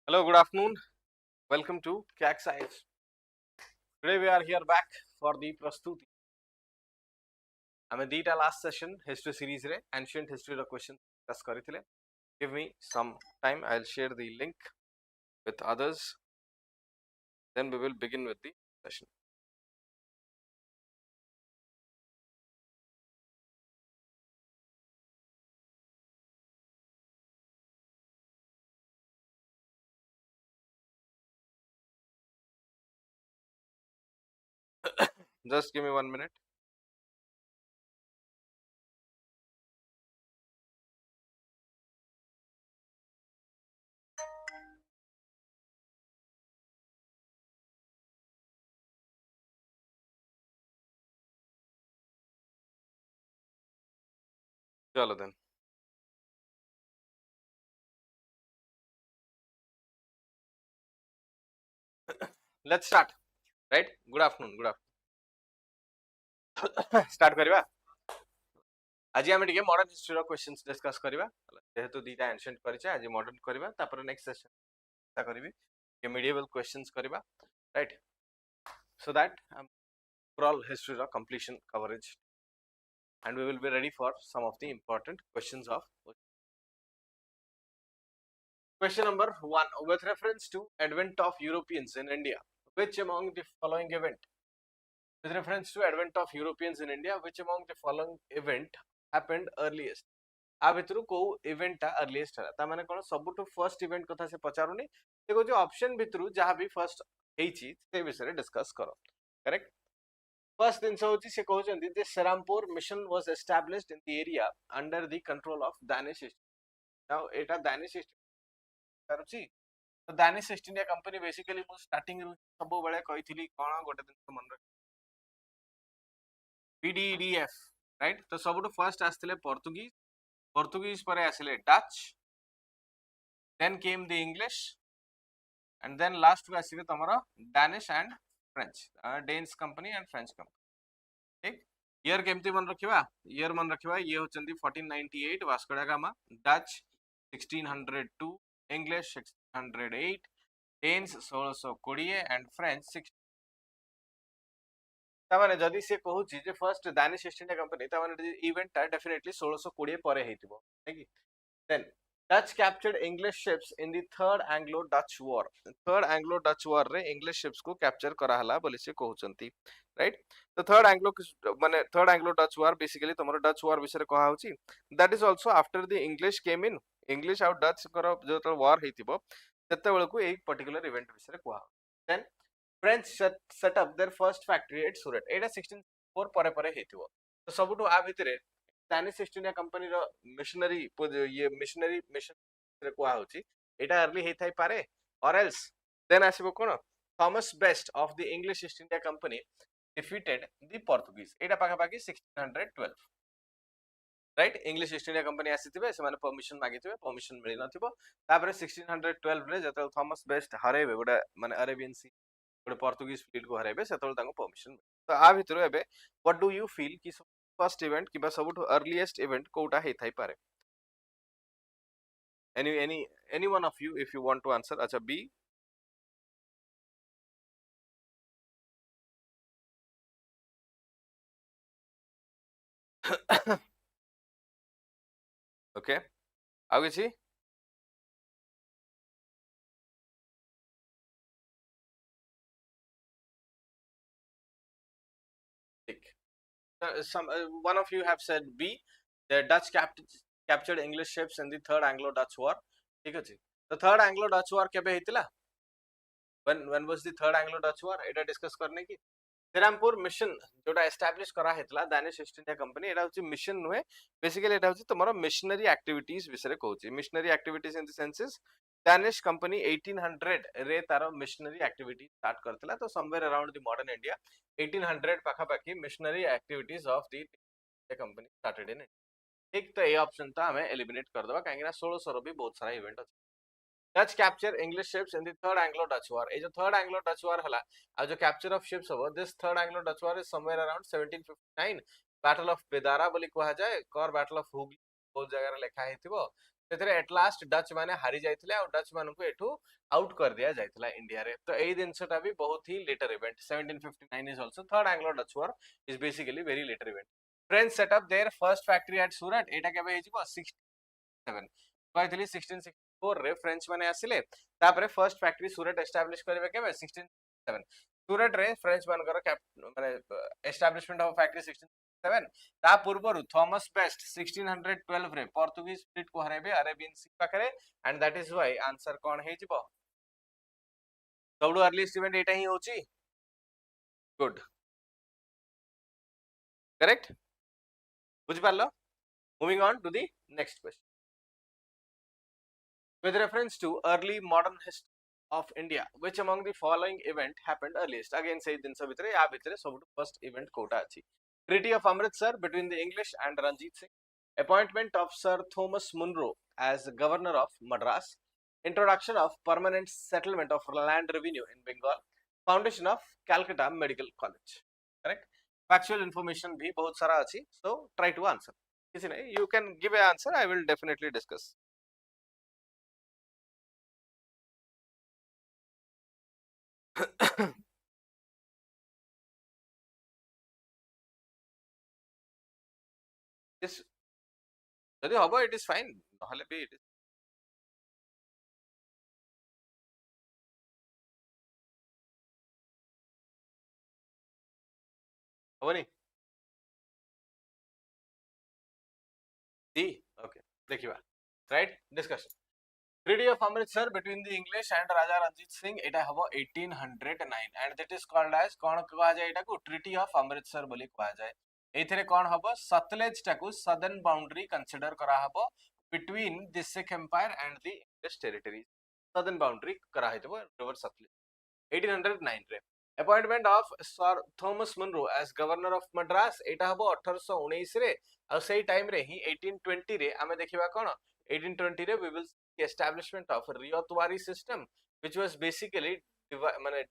Hello, good afternoon. Welcome to CAC Science. Today we are here back for the Prastuti. I'm dita last session history series re ancient history questions discuss karithile. Give me some time. I'll share the link with others. Then we will begin with the session. Just give me 1 minute. Chalo then. Let's start. Right? Good afternoon. Good afternoon. Start kariba. आज आम टे modern history questions discuss करबा जेहेतु दीटा ancient करिछे आज modern करबा तापर next session करबी के मिडिएवल क्वेश्चंस करबा right so that overall history completion coverage and we will be ready for some of the important questions of question number 1 with reference to advent of Europeans in India, which among the following event with reference to advent of Europeans in India, which among the following event happened earliest? आ भितर को event टा earliest है ता माने कोन सबटु first event कथा से पचारुनी से को जो ऑप्शन भितर जहां भी फर्स्ट हेची से विषय डिस्कस करो करेक्ट फर्स्ट दिन होची से कहउचंदी जे Serampore mission was established in the area under the control of Danish East now एटा दानिश ईस्ट करूची तो Danish East India company basically मु स्टार्टिंग रु सब बेले कहिथिली कोन गोटे दिन मन रख पीडीडीएफ राइट तो सबटु फर्स्ट आस्थिले Portuguese पर आसिले Dutch, then came the English, and then last को आसिले तमरा Danish and French, Danes company and French company. ठीक year केमती मन रखिबा year मन रखिबा ये होचंदी 1498 Vasco da Gama, Dutch 1602, English 1608, Danes 1620 and French 16 तामाने जदी से कहूची जे first Danish East India company तामाने इवेंट ता डेफिनेटली 1620 परे हेतिबो ठीक then Dutch captured English ships in the third Anglo-Dutch war. Third Anglo-Dutch war रे English ships को capture करा हला बोली से कहउचंती right the third Anglo माने third Anglo-Dutch war basically तमरो Dutch war विषय कहा होची that is also after the English came in English और Dutch करो जो तो war हेतिबो तत्ते बेल को एक पर्टिकुलर इवेंट विषय कहा then French set up their first factory at Surat. एटा 1604 परे परे हेतिबो तो सबटु आ भितरे दानिश ईस्ट इंडिया कंपनी रो मिशनरी ये मिशनरी मिशन को होची एटा अर्ली हे थाई पारे और एल्स देन आसीबो कोन Thomas Best of the English East India company defeated the Portuguese एटा पाखा पाखी 1612 right English East India company आसीथिबे से माने परमिशन मागिथिबे परमिशन मिली नथिबो तापर 1612 रे जतल थॉमस बेस्ट हरेबे गोडा माने अरेबियन सी गोडे पोर्तुगीज फ्लीट को हरेबे सेतल तांको परमिशन तो आ भितर एबे व्हाट डू यू फील कि फर्स्ट इवेंट कि सबुठ अर्लीएस्ट इवेंट कोटा हे थाई पारे any one of you if you want to answer acha B okay आगे छी one of you have said B the Dutch captured English ships in the third Anglo-Dutch war ठीक अछि the third Anglo-Dutch war केबे हेतिला when was the third Anglo-Dutch war Etah discuss करने की Serampore mission जोटा establish करा हेतला Danish East India company एटा होची mission नुहे basically एटा होची तमरो मिशनरी एक्टिविटीज विषय कहउची missionary activities in the senses Danish company 1800 रे तारो मिशनरी एक्टिविटी स्टार्ट करतला तो somewhere around the modern India 1800 पाखा पाखी missionary activities of the company started in ठीक तो ए ऑप्शन तो हमें एलिमिनेट कर दबा काहेकि ना 1600 रो भी बहुत सारा इवेंट अछि Dutch capture English ships in the third Anglo-Dutch war. ए जो third Anglo-Dutch war हला आ जो capture of ships हो this third Anglo-Dutch war is somewhere around 1759 Battle of Bedara बोली कहा जाए और Battle of Hooghly बहुत जगह रे लिखा हेतिबो सेतरे एट लास्ट डच माने हारी जाइथिले आ डच मानकु एठू आउट कर दिया जाइथिला इंडिया रे तो एई दिनसटा भी बहुत ही later event 1759 is also third Anglo Dutch war is basically very later event French set up their first factory at Surat एटा केबे हेजिबो 67 कहथिली 1664 रे फ्रेंच माने आसिले तापरे फर्स्ट फैक्ट्री सूरत एस्टैब्लिश करबे केबे 1667 सूरत रे फ्रेंच मानकर माने एस्टैब्लिशमेंट ऑफ फैक्ट्री 1667 ता पूर्वरु थॉमस बेस्ट 1612 रे पोर्तुगीज फ्लीट को हरेबे अरेबियन सी पाखरे and that is why answer कोन हे जिवो सबडू अर्लीस्ट इवेंट एटा ही होची गुड करेक्ट बुझ पारलो moving on to the next question with reference to early modern history of India, which among the following event happened earliest? Again, say दिन सब भितरे या भितरे सब first event कोटा अछि. Treaty of Amritsar between the English and Ranjit Singh, appointment of Sir Thomas Munro as Governor of Madras, introduction of permanent settlement of land revenue in Bengal, foundation of Calcutta Medical College. Correct? Factual information भी बहुत सारा अछि. So try to answer. किसी नहीं, you can give an answer. I will definitely discuss. Yes, যদি হব it is fine নহলে be it is হবনি D okay देखिबा right discussion Treaty of Amritsar between the English and Raja Ranjit Singh এটা হবো 1809 and that is called as কোন কোয়া যায় এটাকু Treaty of Amritsar বলি কোয়া যায় এইথরে কোন হবো সতলেজ টাকু southern boundary consider করা হবো between the Sikh Empire and the English territories southern boundary করা হইতবো river সতলেজ 1809 रे appointment of Sir Thomas Munro as governor of Madras এটা হবো 1819 रे ଆଉ ସେଇ ଟାଇମ ରେ ହିଁ 1820 ରେ ଆମେ ଦେଖିବା କଣ 1820 ରେ we will see establishment of Riyotwari system which was basically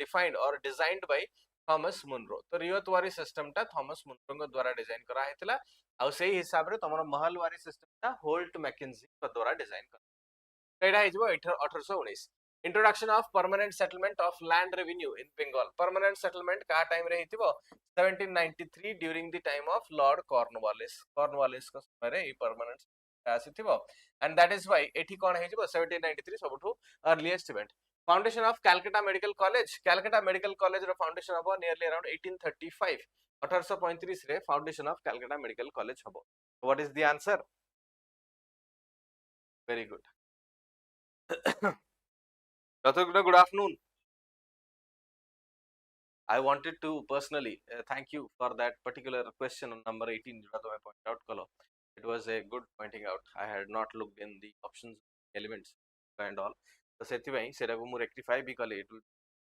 defined or designed by Thomas Munro तो Riyotwari system टा Thomas Munro द्वारा डिजाइन करा हैतला ଆଉ ସେଇ हिसाब रे तमरो महलवारी सिस्टम टा होल्ट मैकेंजी द्वारा डिजाइन करा एटा हिजबो 1819 introduction of permanent settlement of land revenue in Bengal permanent settlement का टाइम रे हितिबो 1793 during the time of Lord Cornwallis को समय रे permanent आसीथिबो and that is why एठी कोन हेजिबो 1793 सबठु earliest event foundation of Calcutta Medical College row foundation हबो nearly around 1835 1835 रे foundation of Calcutta Medical College हबो what is the answer very good good afternoon. I wanted to personally thank you for that particular question on number 18 जो तो मैं point out कलो. It was a good pointing out. I had not looked in the options elements and all. तो सेति भाई सेरा को मु rectify भी कले to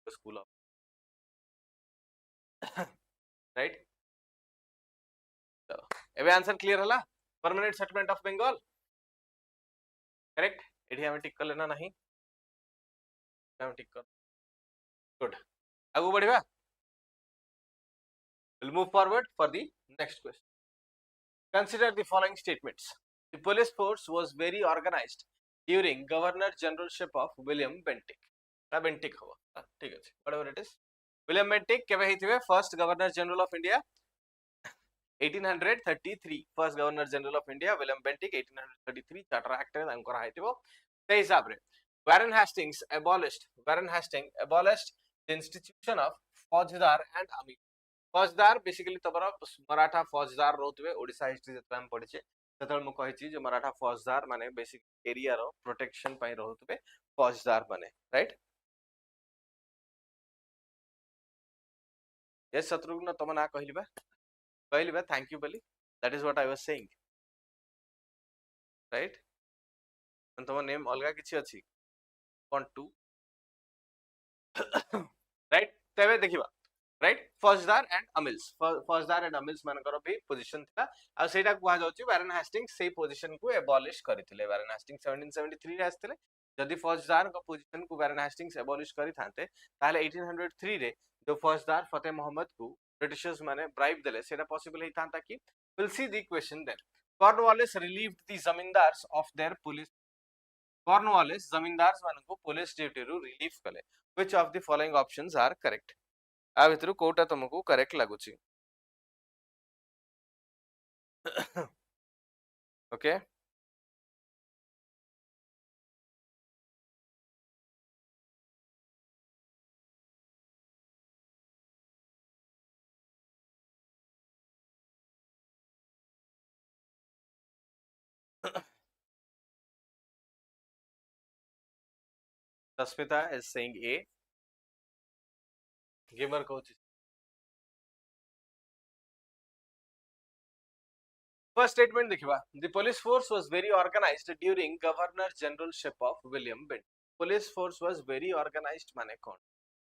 the school of right. So एबे आंसर क्लियर हला permanent settlement of Bengal correct. एठी हमें टिक कर लेना नहीं. हमें टिक कर. Good. आगु बढ़िबा. We'll move forward for the next question. Consider the following statements. The police force was very organized during Governor Generalship of William Bentinck. Bentinck hobo. ठीक अछि. Whatever it is. William Bentinck केबे हिथिबे first Governor General of India 1833 first Governor General of India William Bentinck 1833 Charter Act रे तांकर हाइतिबो. ते हिसाब रे Warren Hastings abolished the institution of फौजदार and army. फौजदार बेसिकली तमरा मराठा फौजदार रोतबे ओडिसा हिस्ट्री जतरा हम पढिचे ततल मु कहिची जे मराठा फौजदार माने बेसिक एरिया रो प्रोटेक्शन पई रोतबे फौजदार बने राइट यस शत्रुघ्न तम ना कहलिबा थैंक यू बली that is what I was saying right तम नेम अलगा किछि अछि वांट टू राइट तबे देखिबा right फौजदार एंड अमिल्स मानकर भी पोजीशन थिला आ सेटा कुआ जाउची वारेन हास्टिंग्स से पोजीशन को एबॉलिश करथिले वारेन हास्टिंग्स 1773 रे आस्थिले जदि फौजदार को पोजीशन को वारेन हास्टिंग्स एबॉलिश करि थांते ताले 1803 रे जो फौजदार फतेह मोहम्मद को ब्रिटिशर्स माने ब्राइब देले सेटा पॉसिबल हि थांता कि will see the question then Cornwallis relieved the zamindars of their police Cornwallis zamindar मानकु पुलिस ड्यूटी रु रिलीफ कले. Which of the following options are correct? आ भितरु कोटा तुमको करेक्ट लागुची. Okay. Tasmita is saying A. Gamer coach. First statement देखिबा. The police force was very organized during Governor Generalship of William Pitt. Police force was very organized माने कौन?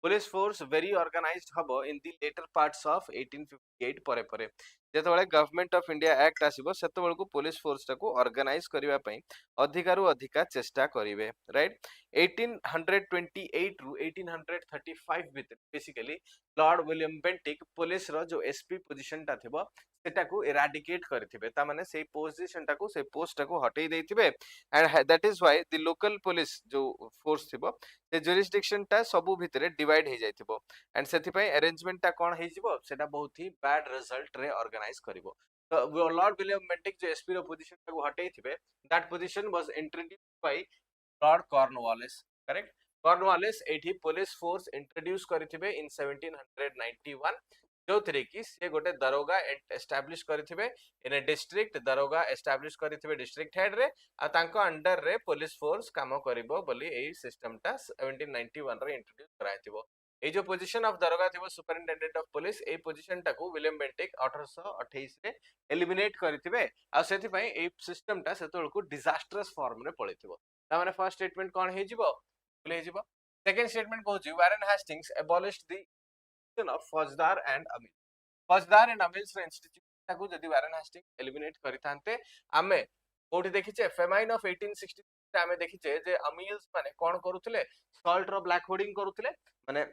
Police force very organized हबो in the later parts of 1858 परे परे. जेतबेले government of India act आसीबो सेतबेलकु police force टाको organise करिवा पई अधिकारु अधिका चेष्टा करिवे. राइट. 1828 रु 1835 भितर basically Lord William Bentinck police रो जो एसपी पोजीशन ता थिबो सेटाकू इराडिकेट करथिबे. ता माने सेई पोजीशन टाकू से पोस्ट टाकू हटेई देथिबे. And that is why the local police जो फोर्स थिबो से जुरिस्डिक्शन ता सबु भितरे डिवाइड हे जाइथिबो. एंड सेथि पई अरेंजमेंट ता कोन हेजिबो सेटा बहुत ही बैड रिजल्ट रे ऑर्गेनाइज करिवो. तो लॉर्ड विलियम बेंटिक जो एसपी रो पोजीशन टाकू हटेई थिबे that position was introduced by Lord Cornwallis. Correct. Cornwallis एठी पुलिस फोर्स इंट्रोड्यूस करथिबे इन 1791 जो थरे कि से गोटे दरोगा एस्टैब्लिश करथिबे इन ए डिस्ट्रिक्ट. दरोगा एस्टैब्लिश करथिबे डिस्ट्रिक्ट हेड रे आ तांको अंडर रे पुलिस फोर्स काम करिवो बोली एई सिस्टम टा 1791 रे इंट्रोड्यूस कराइथिबो. ए जो पोजीशन ऑफ दरोगा थिबो सुपरिटेंडेंट ऑफ पुलिस ए पोजीशन टाको विलियम बेंटिक 1828 रे एलिमिनेट करथिबे. आ सेथि पई ए सिस्टम टा सेतोलको डिजास्टरस फॉर्म रे पळिथिबो. ता माने फर्स्ट स्टेटमेंट कोन हेजिबो ले हेजिबो. सेकंड स्टेटमेंट कहूची Warren Hastings abolished the of faujdar and amil. Faujdar and अमील्स institute ताकू जदी वारेन हेस्टिंग एलिमिनेट करितांते आमे कोठी देखिचे फेमाइन ऑफ 1863 आमे देखिचे जे अमील्स माने कोन करूथिले सॉल्ट रो ब्लैक होर्डिंग करूथिले. माने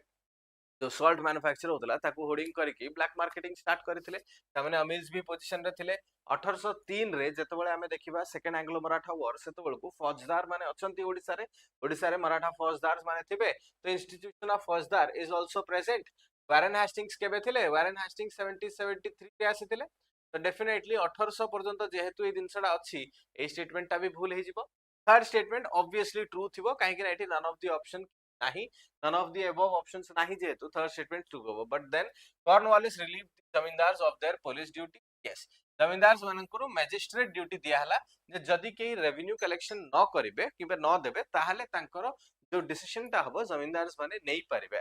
जो सॉल्ट मैन्युफैक्चर होतला ताकू होर्डिंग करके ब्लैक मार्केटिंग स्टार्ट करथिले. तामाने अमील्स भी पोजीशन रे थिले. 1803 रे जेतबेले आमे देखिबा सेकंड एंग्लो मराठा वॉर सेतबेलकू फौजदार माने अछंती ओडिसा रे मराठा फौजदार माने थिबे. तो इंस्टीट्यूशन ऑफ फौजदार is also present. Warren Hastings केबे थिले वारेन हेस्टिंग्स 1773 रे आसीथिले. तो डेफिनेटली 1800 पर्यंत जेहेतु ए दिनसडा अछि ए स्टेटमेंट ता भी भूल हे जिवो. थर्ड स्टेटमेंट ऑब्वियसली ट्रू थिबो काहे कि एठी नन ऑफ द ऑप्शन नाही. none of the above options nahi jehetu third statement true hobo. But then Cornwallis relieved the zamindars of their police duty. Yes, zamindars मानकरो magistrate duty दिया हला जे जदी के रेवेन्यू कलेक्शन न करिवे किबे न देबे ताहाले तांकर जो डिसीजन ता हबो जमींदार्स माने नै परिबे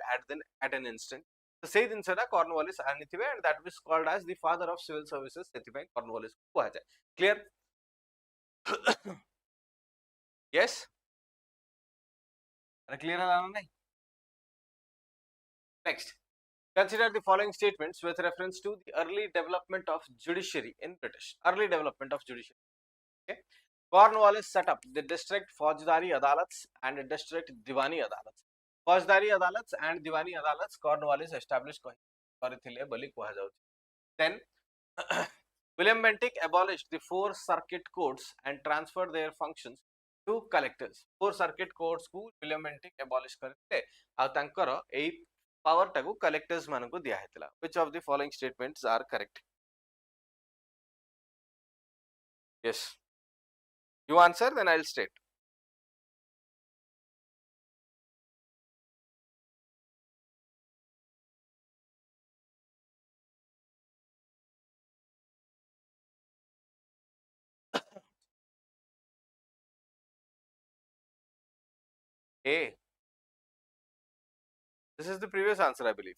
at an instant. तो सेही दिनसडा कॉर्नवालिस आनिथिबे and that was called as the father of civil services. सेति पई कॉर्नवालिस को आ जाय. क्लियर? यस अरे क्लियर है ना नहीं? Next, consider the following statements with reference to the early development of judiciary in British. Early development of judiciary. Okay. Cornwallis set up the district Faujdari Adalats and district Diwani Adalats. Faujdari Adalats and Diwani Adalats Cornwallis established କରିଥିଲେ ବୋଲି କୁହାଯାଉଛି. Then William Bentinck abolished the four circuit courts and transferred their functions to collectors. Four circuit courts को William Bentinck abolish करते ଆଉ ତାଙ୍କର ଏଇ power टाକୁ collectors ମାନଙ୍କୁ दिया हेतला. Which of the following statements are correct? Yes. You answer, then I'll state. A. This is the previous answer, I believe.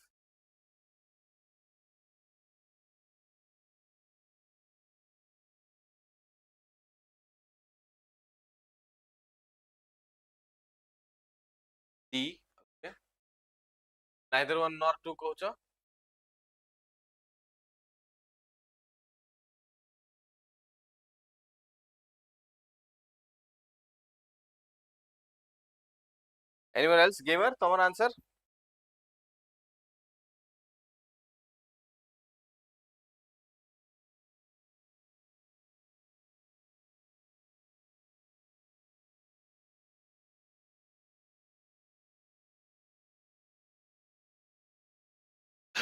D. Okay. Neither one nor two, coach. Anyone else? Gamer, common answer?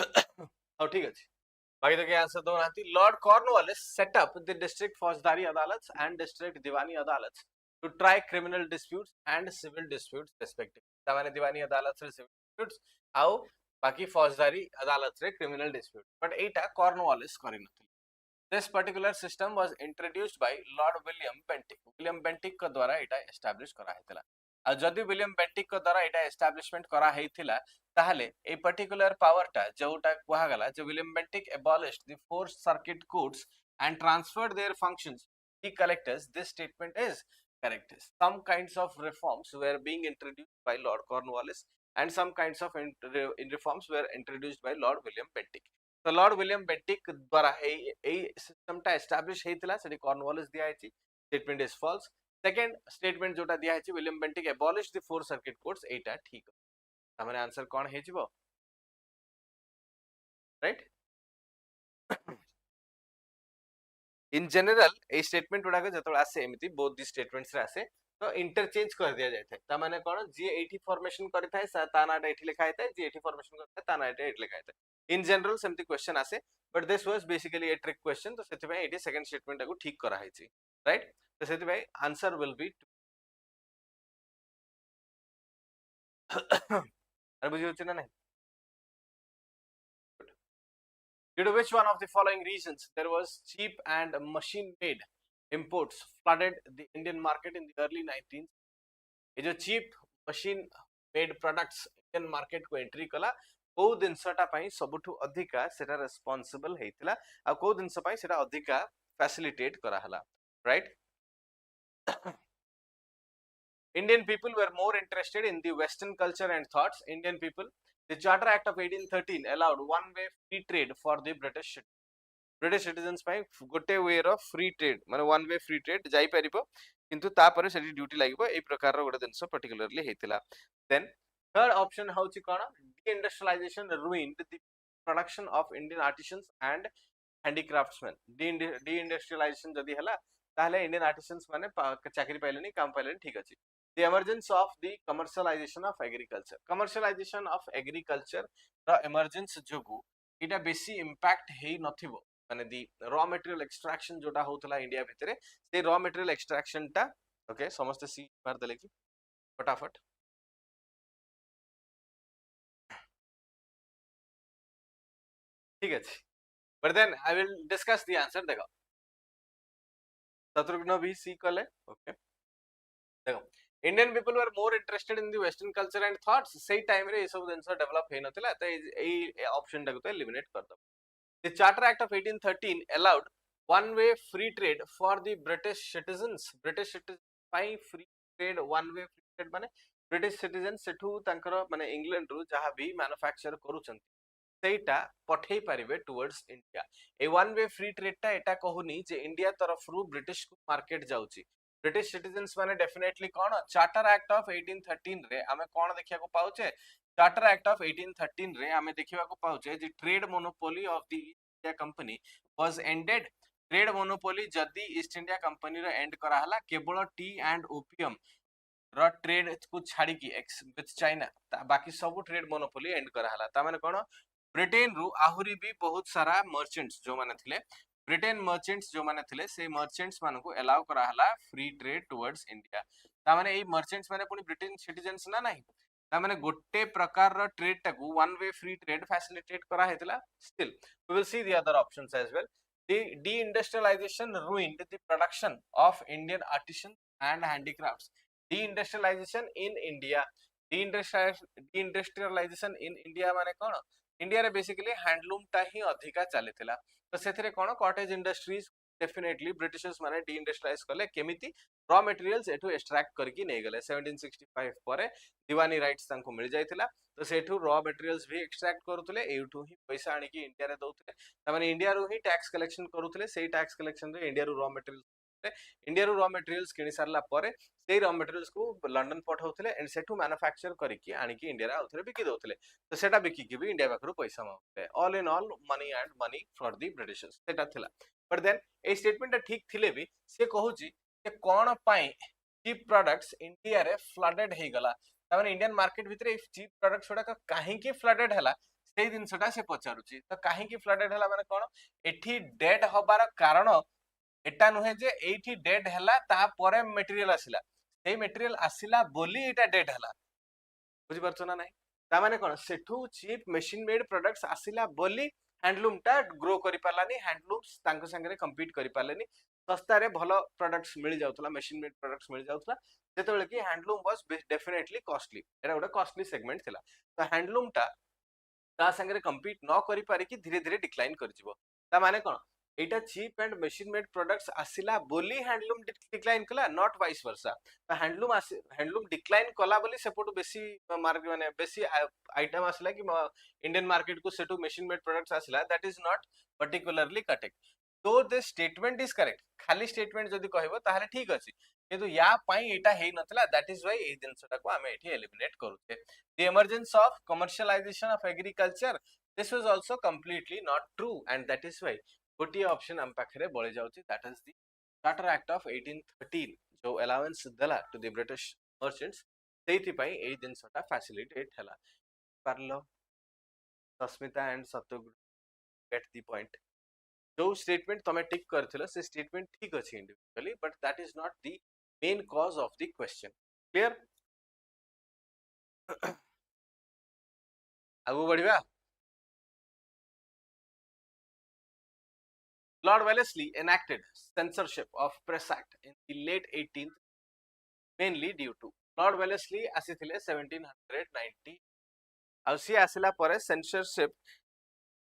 हां ठीक अछि बाकी तो के answer दो नाती Lord Cornwallis set up the district faujdari adalat and district diwani adalat to try criminal disputes and civil disputes respective तामाने दीवानी अदालत रे सिविल डिस्प्यूट्स आउ बाकी फौजदारी अदालत रे क्रिमिनल डिस्प्यूट बट एटा कॉर्नवालिस करि नथि this particular system was introduced by Lord William Bentinck को द्वारा एटा एस्टैब्लिश करा हेतला आ जदि विलियम बेंटिक को द्वारा एटा एस्टैब्लिशमेंट करा हेतिला ताहले ए पर्टिकुलर पावरटा जोटा कुहा गला जे William Bentinck abolished the four circuit courts and transferred their functions to the collectors. This statement is correct. Some kinds of reforms were being introduced by Lord Cornwallis and some kinds of reforms were introduced by Lord William Bentinck. तो Lord William Bentinck द्वारा ए सिस्टमटा establish हेतिला सेठी Cornwallis दिया हेछि statement is false second statement जोटा दिया हेछि William Bentinck abolished the four circuit courts एटा ठीक हमरे आंसर कोन हेजिबो राइट इन जनरल ए स्टेटमेंट गुडा जतबे आसे एमिति बोथ दी स्टेटमेंट्स रे आसे तो इंटरचेंज कर दिया जाय थाए ता माने कोन जे एठी फॉर्मेशन करि थाए ता नाटा एठी लिखा थाए जे एठी फॉर्मेशन करि थाए ता नाटा एठी लिखा थाए इन जनरल सेमति क्वेश्चन आसे but this was basically a trick question तो सेति भाई एठी सेकंड स्टेटमेंट को ठीक करा हैछि राइट तो सेति भाई आंसर विल बी अरे बुझि होछि ना नहीं due to which one of the following reasons there was cheap and machine-made imports flooded the Indian market in the early 19th. ये जो cheap machine-made products Indian market को entry कला को दिनसटा पाई सबुठु अधिका सेटा responsible हेतिला आ को दिनस पाई सेटा अधिका facilitate करा हला right Indian people were more interested in the Western culture and thoughts. Indian people, the Charter Act of 1813 allowed one-way free trade for the British citizens ପାଇଁ ଗୋଟେ वे ର free trade माने one way free trade जाई परिबो किंतु ता परे सेठी duty लागिबो ए प्रकार रो ଗୋଟେ दिनस पर्टिकुलरली हेतिला then third option होची कोन deindustrialization ruined the production of Indian artisans and handicraftsmen deindustrialization जदी हला ताहले इंडियन आर्टिसंस माने चाकरी पाइलेनी काम पाइलेनी ठीक अछि the emergence of the commercialization of agriculture the emergence जोगु इटा बेसी impact हेई नथिबो माने दी रॉ मटेरियल एक्सट्रैक्शन जोटा होतला इंडिया भितरे से रॉ मटेरियल एक्सट्रैक्शन टा ओके समस्त सी मार देले की फटाफट ठीक अछि but then I will discuss the answer देखो शत्रुघ्न भी सी कले ओके देखो Indian people were more interested in the Western culture and thoughts. Same time रे ये सब जिनसा develop है नथिला तो ये option टाको तो eliminate कर दो. The Charter Act of 1813 allowed one-way free trade for the British citizens. British citizens pi free trade one-way free trade माने British citizens सेठू तांकर माने England रू जहाँ भी manufacture करूचंती सेटा पठेई पारिबे टुवर्ड्स इंडिया ए वन वे फ्री ट्रेड टा एटा कहूनी जे इंडिया तरफ रु ब्रिटिश मार्केट जाउची ब्रिटिश सिटीजन्स माने definitely cone charter act of 1813 रे हमें कोन देखिया को पाउचे चार्टर एक्ट ऑफ 1813 रे हमें देखिया को पाउचे जे trade monopoly of the India company was ended trade monopoly जदी ईस्ट इंडिया कंपनी रे एंड करा हला केवल टी एंड ओपियम रो ट्रेड को छाड़ी की विथ चाइना बाकी सब ट्रेड मोनोपोली एंड करा हला ता माने कोन ब्रिटेन रु आहुरी भी बहुत सारा मर्चेंट्स जो माने थिले ब्रिटेन मर्चेंट्स जो माने थिले से मर्चेंट्स माने को अलाउ करा हला फ्री ट्रेड टुवर्ड्स इंडिया ता माने ए मर्चेंट्स माने पुनी ब्रिटेन सिटीजन्स ना नहीं ता माने गोटे प्रकार रो ट्रेड टाकू one way free trade facilitate करा हेतला still we will see the other options as well the deindustrialization ruined the production of Indian artisans and handicrafts deindustrialization in India deindustrialization in India माने कोन India रे basically handloom टा ही अधिका चलेथिला तो सेथरे कोन cottage industries definitely Britishers माने डीइंडस्ट्रियलाइज करले केमिति raw materials एठू extract करके नै गेले 1765 परे दीवानी राइट्स तांको मिल जायतिला तो सेठू रॉ मटेरियल्स भी एक्सट्रैक्ट करूतले एठू ही पैसा आनी की इंडिया रे दउतले त माने इंडिया रो ही टैक्स कलेक्शन करूतले सेही टैक्स कलेक्शन रे इंडिया रो रॉ मटेरियल्स इंडिया रो रॉ मटेरियल्स किनि सारला परे सेही रॉ मटेरियल्स को लंडन पठाउतले एंड सेठू मैन्युफैक्चर करके आनी की इंडिया रे आउथरे बिकि दउतले तो सेटा बिकि की भी इंडिया पाखरु पैसा माउतले all in all money and money for the Britishers सेटा थिला बट देन ए स्टेटमेंट ठीक थिले भी से कहूची कि कोन पाई चीप प्रोडक्ट्स इंडिया रे फ्लडेड हे गला त माने इंडियन मार्केट भितरे चीप प्रोडक्ट्स छोडा काहे की फ्लडेड हला सेही जिनसटा से पचारुची तो काहे की फ्लडेड हला माने कोन एठी डेड हबार कारण एटा नुहे जे एठी डेड हला ता परे मटेरियल आसिला सेही मटेरियल आसिला बोली एटा डेड हला बुझी परछो ना नाही ता माने कोन सेठू चीप मशीन मेड प्रोडक्ट्स आसिला बोली हैंडलूम टा ग्रो करि पालानी हैंडलूम्स तांको संगे कंपीट करि पालेनी सस्ता रे भलो प्रोडक्ट्स मिल जाउतला मशीन मेड प्रोडक्ट्स मिल जाउतला जेतेबेले कि हैंडलूम वाज डेफिनेटली कॉस्टली एटा गोटे कॉस्टली सेगमेंट थिला तो हैंडलूम टा ता संगे कंपीट न करि पारे कि धीरे धीरे डिक्लाइन कर जिवो ता माने कोन एटा cheap and machine made products आसिला बोली हैंडलूम डिक्लाइन कला नॉट वाइस वर्सा तो हैंडलूम डिक्लाइन कला बोली सेपटु बेसी मार्केट माने बेसी आइटम आसिला कि इंडियन मार्केट को सेटु मशीन मेड प्रोडक्ट्स आसिला that is not particularly correct तो द स्टेटमेंट इज करेक्ट खाली स्टेटमेंट जदी कहबो ताहले ठीक अछि किंतु या पई एटा हेई नथला दैट इज व्हाई ए जिंसटा को हमें एठी एलिमिनेट करूते the emergence of commercialization of agriculture this was also completely not true and that is why गोटी ऑप्शन हम पाखरे बळे जाउची that is the Charter Act of 1813 जो allowance दला to the British merchants सेहिति पई ए जिंसटा फैसिलिटेट हला पारलो Sasmita and Satyaguru get the point जो स्टेटमेंट तमे टिक करथिलो से स्टेटमेंट ठीक अछि individually but that is not the main cause of the question clear आगु बढ़िया Lord Wellesley enacted censorship of Press Act in the late 18th mainly due to Lord Wellesley आसीथिले 1790 आ सी आसिला परे censorship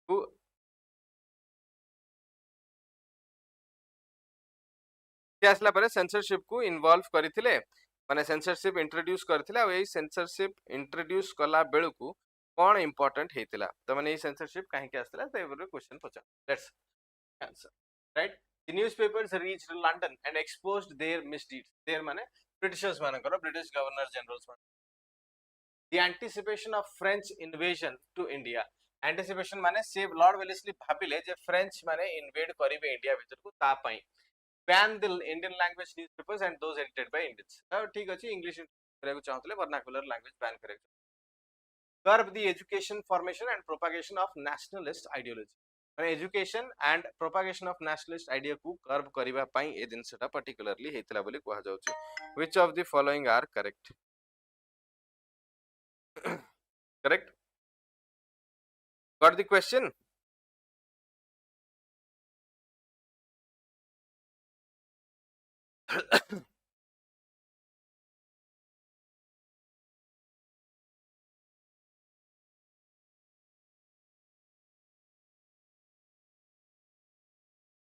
को सी आसिला परे censorship को involve करथिले माने censorship introduce करथिले आ एई censorship introduce कला बेलु को कोन इंपोर्टेंट हेतिला त माने एई सेंसरशिप काहे के आसिला ते बरे क्वेश्चन पचा let's answer right the newspapers reached London and exposed their misdeeds their mane Britishers manakara British governor generals man the anticipation of French invasion to India anticipation mane se Lord Wellesley bhabile je French mane invade karibe India bhitor ku ta pai ban the Indian language newspapers and those edited by Indians ठीक अछि English करे को चाहतले vernacular language ban करे curb the education formation and propagation of nationalist ideology education and propagation of nationalist idea को curve करिबा पई ए जिनसटा particularly हेतला बोली कहआ जाउछ which of the following are correct correct got the question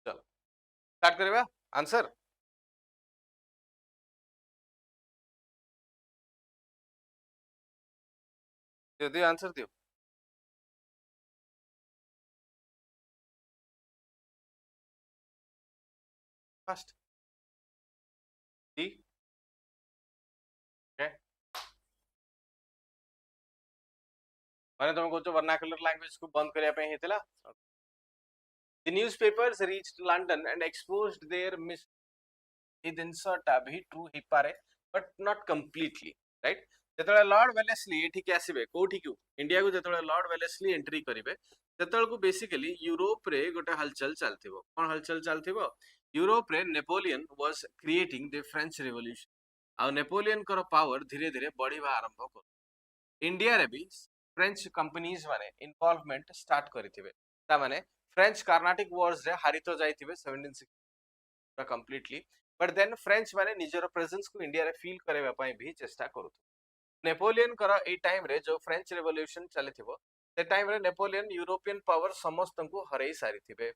चलो start करबा answer जल्दी answer दियो first D okay माने तुम कहतो वर्नाकुलर लैंग्वेज को बंद करिया पे हेतला the newspapers reached London and exposed their mis जिनसटा भी ट्रू हि पारे बट नॉट कंप्लीटली राइट जेतले लॉर्ड वेलेस्ली एठी के आसीबे कोठी को इंडिया को जेतले लॉर्ड वेलेस्ली एंट्री करिवे जेतल को बेसिकली यूरोप रे गोटे हलचल चलथिबो कोन हलचल चलथिबो यूरोप रे Napoleon was creating the French revolution आ नेपोलियन कर पावर धीरे धीरे बढ़िबा आरंभ कर इंडिया रे भी फ्रेंच कंपनीज माने इन्वॉल्वमेंट स्टार्ट करिथिबे ता माने फ्रेंच कार्नाटिक वॉर्स रे हारि तो जाइथिबे 1760 कंप्लीटली बट देन फ्रेंच माने निजर प्रेजेंस को इंडिया रे फील करेबा पई भी चेष्टा करू नेपोलियन कर ए टाइम रे जो फ्रेंच रिवॉल्यूशन चलिथिबो ते टाइम रे नेपोलियन यूरोपियन पावर समस्त को हरई सारिथिबे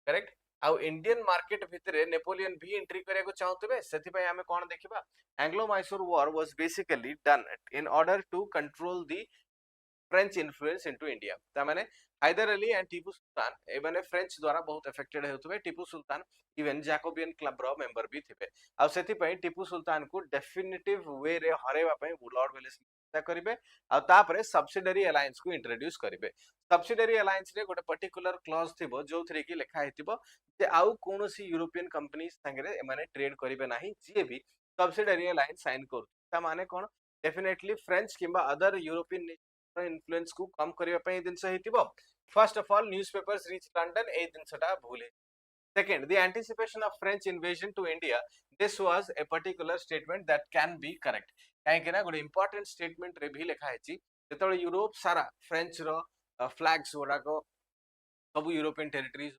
करेक्ट आउ इंडियन मार्केट भितरे नेपोलियन भी एंट्री करिया को चाहतबे सेति पई हमें कोन देखिबा Anglo Mysore war was basically done in order to control the French influence into India ता माने हैदर अली एंड टीपू सुल्तान एबने फ्रेंच द्वारा बहुत अफेक्टेड हेतुबे Tipu Sultan even Jacobin club रो मेंबर भी थिबे आ सेति पई टीपू सुल्तान को डेफिनेटिव वे रे हरेबा पई लॉर्ड वेलेस्ली चेष्टा करिवे आ तापरे सब्सिडरी अलायंस को इंट्रोड्यूस करिवे सब्सिडरी अलायंस रे गोटे पर्टिकुलर क्लॉज थिबो जो थ्री की लिखा हेतिबो जे आउ कोनोसी यूरोपियन कंपनीज संगे एमाने ट्रेड करिवे नाही जे भी सब्सिडरी अलायंस साइन करू ता माने कोन डेफिनेटली फ्रेंच किबा अदर यूरोपियन इन्फ्लुएंस को कम करबा पई दिनस हेतिबो first of all newspapers reach London ए दिनसटा भूल है second the anticipation of french invasion to india this was a particular statement that can be correct काहे कि ना गोटे इंपोर्टेंट स्टेटमेंट रे भी लिखा है जेतବେଳେ यूरोप सारा फ्रेंच रो फ्लैग्स गुड़ा को सब यूरोपियन टेरिटरीज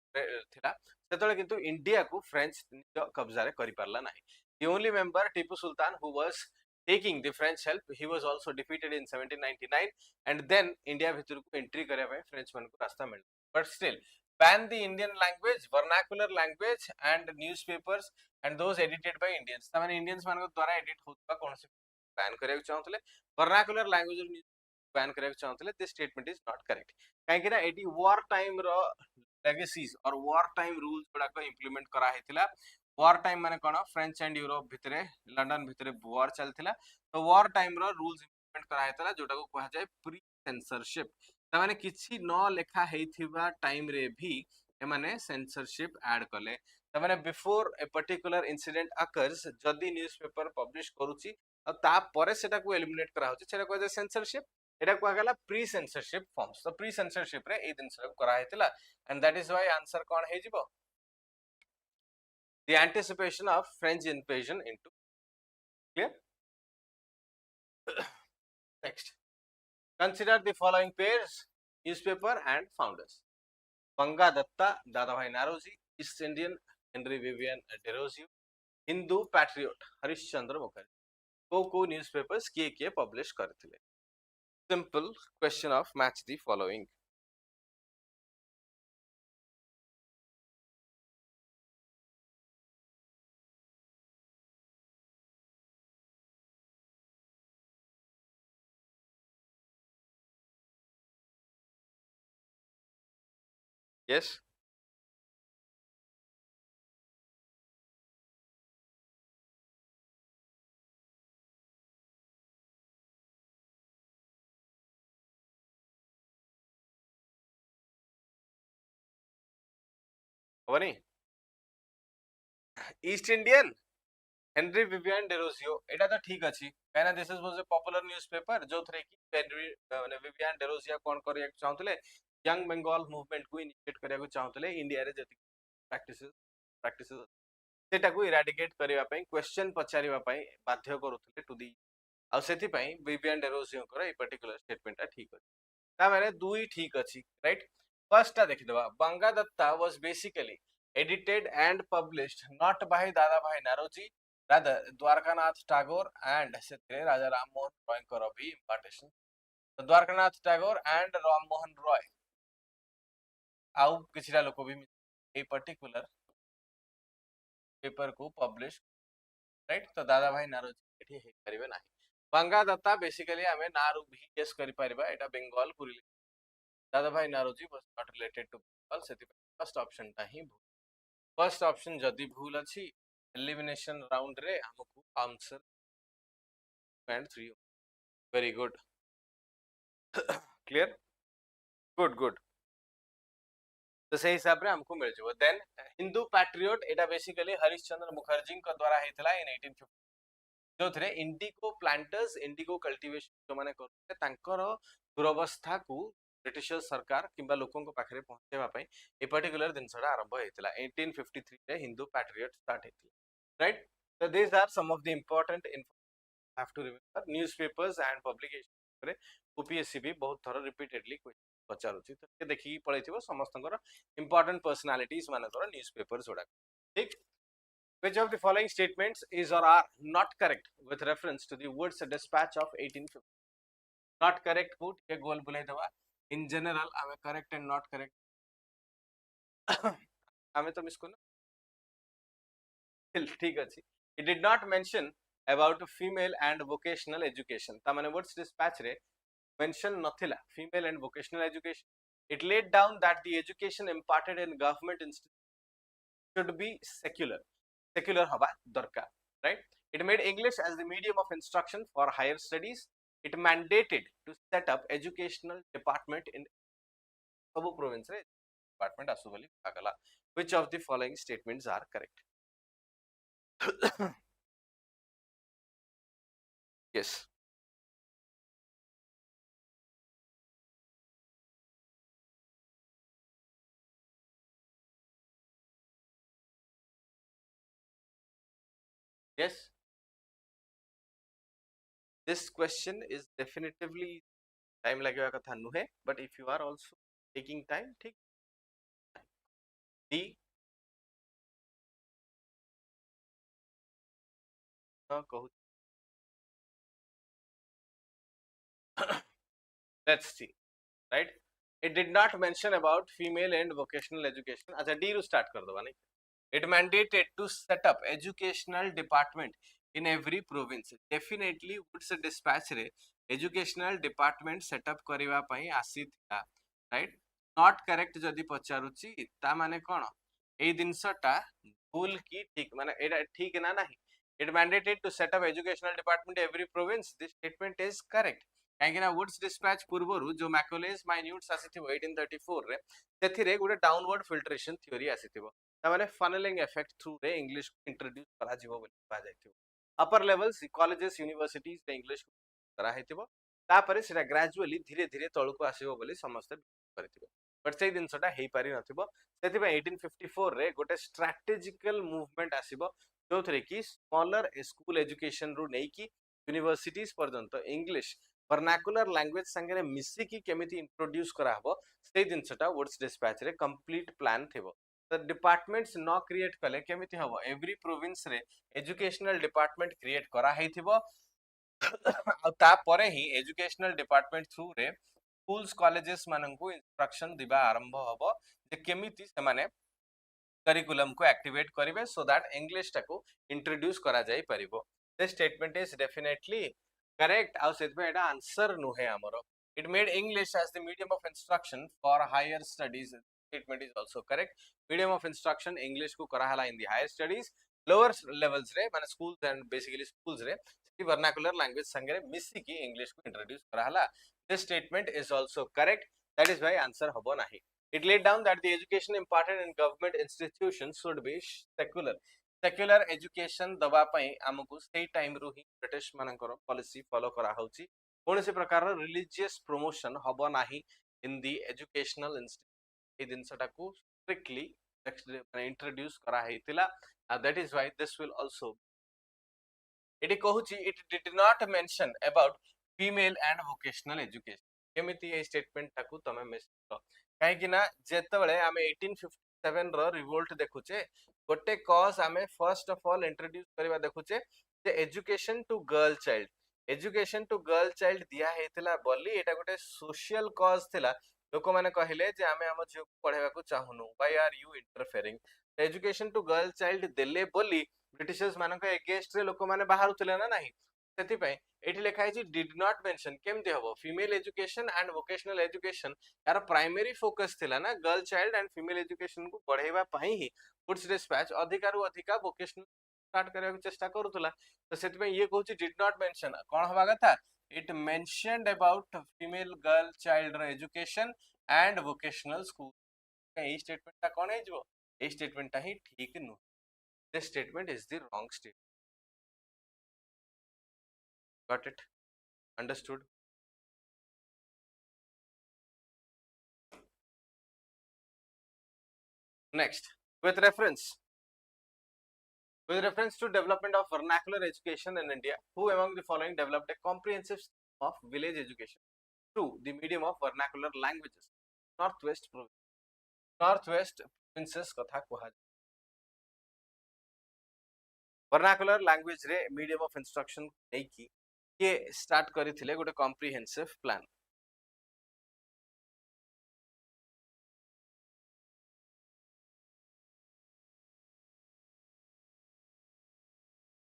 थिला सेतବେଳେ किंतु इंडिया को फ्रेंच निज कब्जा रे करि परला नाही the only member tipu sultan who was taking the french help he was also defeated in 1799 and then india bhiतर को एंट्री करया पे फ्रेंच मन को रास्ता मिल but still ban the indian language vernacular language and newspapers and those edited by indians त माने indians मान द्वारा एडिट होतबा कोनसे बैन करया चाहतले vernacular language बैन करया चाहतले this statement is not correct काहे कि ना एटी war time रो लेगेसीज और war time rules गुडा को इंप्लीमेंट करा हेतिला war time माने कोन फ्रेंच एंड यूरोप भितरे लंडन भितरे war चलथिला तो war time रो रूल्स इंप्लीमेंट करा हेतिला जोटा को कहा जाय प्री सेंसरशिप त माने किछि न लेखा हेथिबा टाइम रे भी ए माने सेंसरशिप ऐड कले त माने before a particular incident occurs जदी न्यूज़पेपर पब्लिश करूची और ता परे सेटा को एलिमिनेट करा होची सेटा को सेंसरशिप एटा को गला प्री सेंसरशिप फॉर्म्स तो प्री सेंसरशिप रे ए दिन सब करा हेतिला and that is why answer kon he jibo the anticipation of french invasion into clear next consider the following pairs newspaper and founders banga datta dadabhai naroji east indian henry vivian derozio hindu patriot harishchandra mukherjee को newspapers के publish करथिले simple question of match the following yes Avani East Indian Henry Vivian Derozio एटा तो ठीक अछि काना this was a popular newspaper जो थरे की हेनरी माने विवियन डेरोजियो कोन करिया चाहतले यंग बंगाल मूवमेंट को इनिशिएट करिया को चाहतले इंडिया रे जति प्रैक्टिसेस सेटा को इराडिकेट करिया पई क्वेश्चन पचारिबा पई बाध्य करूथले टू दी आ सेति पई विवियन डेरोजियो को ए पर्टिकुलर स्टेटमेंट ठीक अछि ता माने दुई ठीक अछि राइट फर्स्ट ता देखि दबा Banga Dutta was basically edited and published not by Dadabhai Naroji rather Dwarkanath Tagore and Setre Raja Ram Mohan Roy ko bhi impartation so Dwarkanath Tagore and Ram Mohan Roy आउ किछिरा लोक भी ए पर्टिकुलर पेपर को publish right तो दादा भाई नारोजी एठी हे परिबे नाही बंगा दत्ता बेसिकली हमें नारू भी गेस करि परिबा एटा बंगाल पुरी Dadabhai Naoroji was not related to Bengal सेति फर्स्ट ऑप्शन ता ही फर्स्ट ऑप्शन जदी भूल अछि एलिमिनेशन राउंड रे हमकु answer and 3 very good clear good good तो सही हिसाब रे हमको मिल जबो देन हिंदू पैट्रियट एटा बेसिकली हरिश्चंद्र मुखर्जी को द्वारा हेतला इन 1850 जो थरे इंडिगो प्लांटर्स इंडिगो कल्टीवेशन जो माने करते तांकर दुरवस्था को ब्रिटिश सरकार किंबा लोकों को पाखरे पहुंचेबा पई ए पर्टिकुलर दिनसडा आरंभ हेतला 1853 रे हिंदू पैट्रियट स्टार्ट हेतला right so these are some of the important have to remember newspapers and publication रे OPSC भी बहुत थरो रिपीटेडली क्वेश्चन पचारुची तो देखि पळैथिबो समस्तंकर इंपोर्टेंट पर्सनालिटीज मानकर न्यूज़पेपर जोडा ठीक which of the following statements is or are not correct with reference to the Wood's dispatch of 1850 not correct को ठीक गोल बुलाई दवा in general आमे correct and not correct आमे तो मिस को ठीक अछि it did not mention about female and vocational education ता माने Wood's dispatch रे mention नथिला female and vocational education it laid down that the education imparted in government institutions should be secular haba darkar right it made english as the medium of instruction for higher studies it mandated to set up educational department in sabu province re department asu boli agala which of the following statements are correct yes Yes, this question is definitively time लगेगा कथा नुहे, but if you are also taking time, ठीक. D, कहू. Let's see, right? It did not mention about female and vocational education. अच्छा, D रू start कर दो नहीं. It mandated to set up educational department in every province. Definitely woods dispatch रे educational department set up करिवा पई आसी थिला, right? Not correct जदि पचारुची ता माने कोन एई दिनसटा भूल की ठीक माने एटा ठीक ना नाही. It mandated to set up educational department in every province. This statement is correct. କାହିଁକି ନା woods dispatch ପୂର୍ବରୁ जो Macaulays minutes ଆସିଥିବ 1834 ରେ ସେଥିରେ ଗୋଟେ downward filtration theory ଆସିଥିବ. तामाने फनेलिंग इफेक्ट थ्रू रे इंग्लिश को इंट्रोड्यूस करा जिवो बोली कहा जायथिबो. अपर लेवल्स कॉलेजेस यूनिवर्सिटीज रे इंग्लिश करा हेतिबो. तापरे सेटा ग्रेजुअली धीरे धीरे तळको आसीबो बोली समस्त करथिबो. बट सेई दिनसटा हेई पारि नथिबो. सेतिबे 1854 रे गोटे स्ट्रैटेजिकल मूवमेंट आसीबो जोथरे की स्मॉलर स्कूल एजुकेशन रु नै की यूनिवर्सिटीज पर्यंत इंग्लिश वर्नाकुलर लैंग्वेज संगे मिसी की केमिति इंट्रोड्यूस करा हबो सेई दिनसटा वुड्स डिस्पैच रे कंप्लीट प्लान थिबो. The departments न क्रिएट कले केमिति हबो एवरी प्रोविंस रे एजुकेशनल डिपार्टमेंट क्रिएट करा हेथिबो आ ता परे ही एजुकेशनल डिपार्टमेंट थ्रू रे स्कूल्स कॉलेजेस माननकु इंस्ट्रक्शन दिबा आरंभ हबो जे केमिति से माने करिकुलम को एक्टिवेट करिवे सो दैट इंग्लिश टाको इंट्रोड्यूस करा जाई परिबो. This statement is definitely correct आ सेत पे एटा आंसर नुहे हमरो. It made English as the medium of instruction for higher studies. Statement is also correct. Medium of instruction English को करा हला in the higher studies. Lower levels रे माने schools and basically schools रे की vernacular language संगे मिसी की English को introduce करा हला. This statement is also correct. That is why answer हबो नाही. It laid down that the education imparted in government institutions should be secular. Secular education दबा पई हमकु सेई टाइम रो ही ब्रिटिश मानकर पॉलिसी फॉलो करा होची. कोनसे प्रकार रिलीजियस प्रमोशन हबो नाही इन दी एजुकेशनल इंस्टीट्यूट. ए दिनसटा को स्ट्रिक्टली इंट्रोड्यूस करा हेतिला. That is why this will also एटी कहूची it did not mention about female and vocational education. केमिति ए स्टेटमेंट टाकू तमे मिस करो काहे कि ना जेतबेले आमे 1857 रो रिवोल्ट देखुचे गोटे कॉज आमे फर्स्ट ऑफ ऑल इंट्रोड्यूस करबा देखुचे जे education to girl child. Education to girl child दिया हेतिला बोली एटा गोटे सोशल कॉज थिला. लोक माने कहिले जे आमे हम झियो पढेबा को चाहुनु why are you interfering. Education to girl child देले बोली ब्रिटिशर्स मानक एगेंस्ट रे लोक माने बाहरुतले ना नाही. सेति पय एठी लेखा है डिड नॉट मेंशन केमते हबो female education and vocational education यार प्राइमरी फोकस थिला ना girl child and female education को बढ़ेबा पई ही वुड्स डिस्पैच अधिकारु अधिका वोकेशनल स्टार्ट करबा चेष्टा करूतला. तो सेति पय ये कहूची डिड नॉट मेंशन कोन हबा कथा. It mentioned about female girl child रो education and vocational school. A statement ता कोन हे जो ए स्टेटमेंट ता ही ठीक नु. This statement is the wrong statement. Got it? Understood? Next, with reference to development of vernacular education in India, who among the following developed a comprehensive system of village education through the medium of vernacular languages? Northwest province. Northwest provinces कथा कुहा. Vernacular language रे medium of instruction नहीं की ये start करी थिले गोटे comprehensive plan.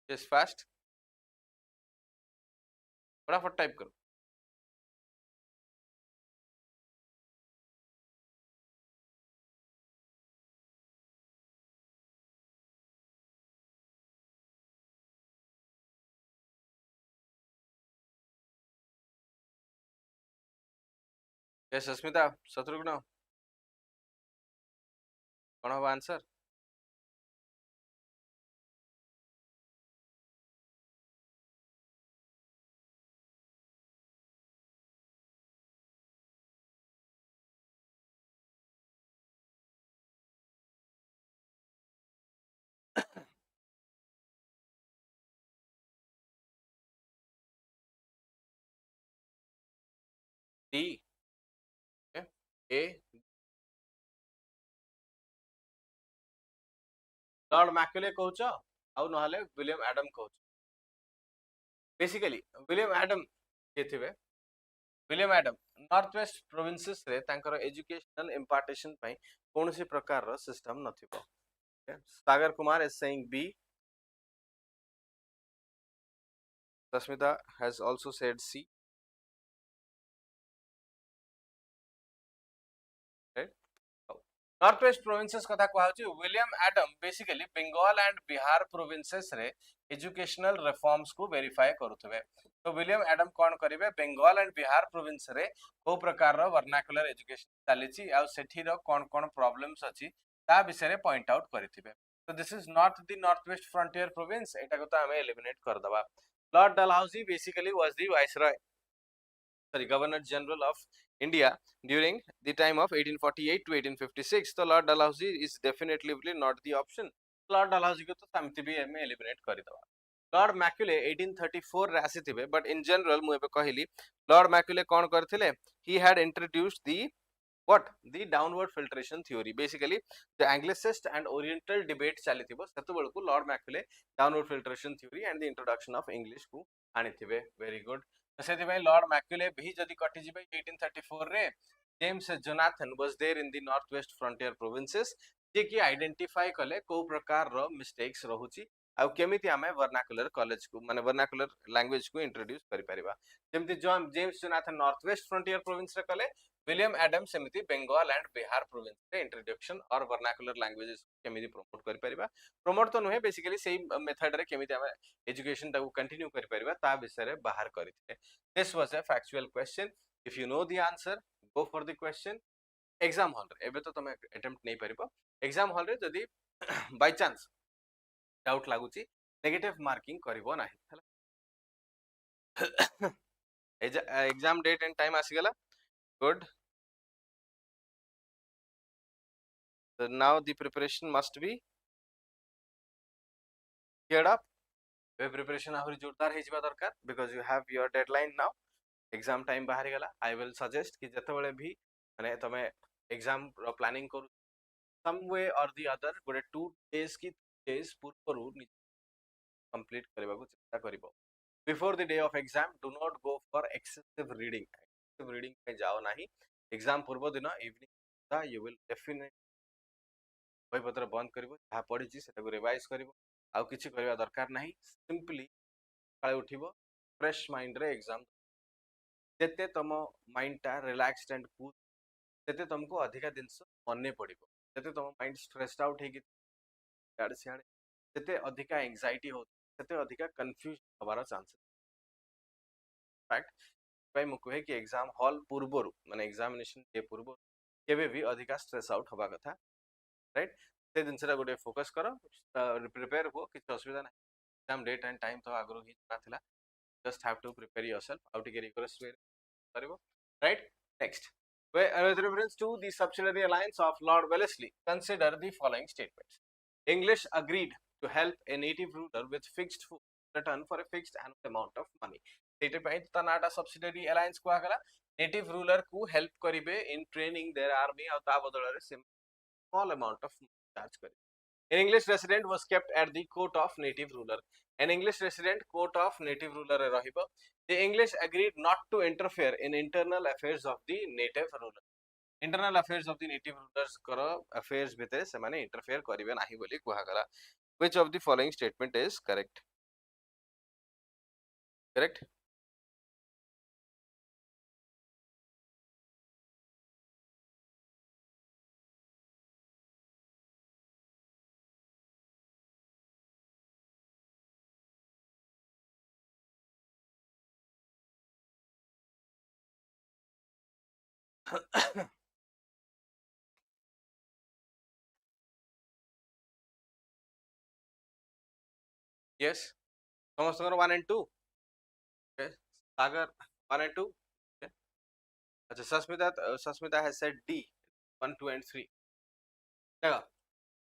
Just fast. फटाफट टाइप करो. Yes, Asmita, Shatrugna. कौन हवा answer. D. Okay. A. Lord Macaulay कहूच आउ नहले विलियम एडम कहूच बेसिकली विलियम एडम के थिबे William Adam north west provinces रे तांकर एजुकेशनल इंपार्टेशन पई कोनोसी प्रकार रो सिस्टम नथिबो Sagar Kumar is saying B Tasmita has also said C, right? North west provinces कथा कहउची William Adam basically Bengal and Bihar provinces रे एजुकेशनल रिफॉर्म्स को वेरीफाई करूथबे तो विलियम एडम कोन करिवे बंगाल एंड बिहार प्रोविंस रे को प्रकार रो वर्नाकुलर एजुकेशन चलीची आ सेठी रो कोन कोन प्रॉब्लम्स अछि ता विषय रे पॉइंट आउट करिथिबे तो this is not the north west frontier province एटा को तो हमें एलिमिनेट कर दबा Lord Dalhousie basically was the viceroy sorry governor general of India during the time of 1848 to 1856 तो Lord Dalhousie is definitely not the option Lord Dalhousie को तो समिति भी हमें एलिमिनेट कर दवा लॉर्ड मैक्यूले 1834 रे आसीथिबे बट इन जनरल मु एबे कहली लॉर्ड मैक्यूले कोन करथिले he had introduced the what the downward filtration theory basically the anglicist and oriental debate chalithibo setu belku lord macaulay downward filtration theory and the introduction of english ku anithibe very good सेति भाई Lord Macaulay भी जदी कटि जिबे 1834 रे James Jonathan was there in the north west frontier provinces जे कि identify कले को प्रकार रो मिस्टेक्स रहूची आ केमिति हमें वर्नाकुलर कॉलेज को माने वर्नाकुलर लैंग्वेज को इंट्रोड्यूस करि परिबा जेमति James Jonathan north west frontier province रे कले विलियम एडम सेमिति बंगाल एंड बिहार प्रोविंस रे इंट्रोडक्शन और वर्नाकुलर लैंग्वेजेस केमिति प्रमोट करि परिबा प्रमोट तो नुहे बेसिकली सेम मेथड रे केमिति हमें एजुकेशन ताको कंटिन्यू करि परिबा ता विषय रे बाहर करिथे this was a factual question if you know the answer go for the question exam hall रे एबे तो तमे अटेम्प्ट नै परिबो एग्जाम हॉल रे जदी बाय चांस डाउट लागुची नेगेटिव मार्किंग करिवो नाही हला एग्जाम डेट एंड टाइम आसी गला good so now the preparation must be geared up way preparation आहुरी जोरदार हे जिबा दरकार because you have your deadline now exam time बाहरी गला I will suggest कि जते बेले भी माने तमे exam रो planning करू some way or the other गोटे 2 days की days पूर्वरु complete करबा को चेष्टा करिवो before the day of exam do not go for excessive reading पे जाओ नाही exam पूर्व दिन evening you will definitely बहीपत्र बंद करिवो जहा पढिछि सेटा को रिवाइज करिवो आउ किछि करबा दरकार नाही सिंपली काळे उठिवो फ्रेश माइंड रे एग्जाम जेते तम माइंड टा रिलैक्स्ड एंड कूल तेते तुमको अधिका दिनस मन्ने पड़िबो जेते तम माइंड स्ट्रेस्ड आउट हे कि याड सियाड तेते अधिका एंजाइटी हो तेते अधिका कंफ्यूज होबार चांस फैक्ट भाई मु कहे कि एग्जाम हॉल पूर्वरु माने एग्जामिनेशन के पूर्व केबे भी अधिका स्ट्रेस आउट होबा कथा राइट से जिनसरा गोटे फोकस करो प्रिपेयर हो किछ असुविधा ना एग्जाम डेट एंड टाइम तो आगरो ही नाथिला just have to prepare yourself out के रिक्वेस्ट करिवो right next with reference to the subsidiary alliance of Lord Wellesley consider the following statements English agreed to help a native ruler with fixed food return for a fixed annual amount of money सेटे पई त नाटा subsidiary alliance को आगला native ruler को help करिवे in training their army और ता बदल रे small amount of charge करी An English resident was kept at the court of native ruler. An English resident court of native ruler rahibo. The English agreed not to interfere in internal affairs of the native ruler. Internal affairs of the native rulers kara affairs bhitere semane interfere karibe nahi boli kuha gala. Which of the following statement is correct? Correct? Yes. समस्त 1 and 2. Okay. Sagar 1 and 2. Okay. अच्छा Sasmita has said D 1 2 and 3. देखो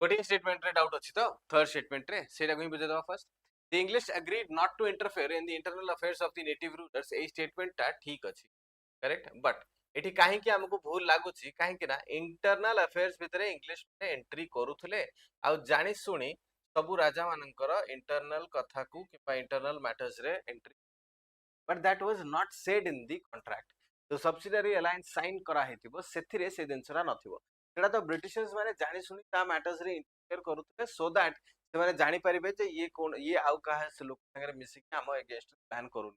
गोटे statement रे doubt अछि तो third statement रे सेटा को ही बुझे दवा first the English agreed not to interfere in the internal affairs of the native rulers a statement ता ठीक अछि करेक्ट बट एठी काहे कि हमको भूल लागुची काहे कि ना इंटरनल अफेयर्स भितरे इंग्लिश में एंट्री करूथले आ जानि सुनी सबु राजा मानकर इंटरनल कथा को कि इंटरनल मैटर्स रे entry but that was not said in the contract तो सब्सिडियरी अलायंस साइन करा हेतिबो सेथिरे से दिनसरा नथिबो सेटा तो ब्रिटिशर्स माने जानि सुनी ता मैटर्स रे इंटरफेयर करूथले सो दैट से माने जानि परिबे जे ये कोन ये आउ काहे से लोक संगे मिसी के हम अगेंस्ट प्लान करू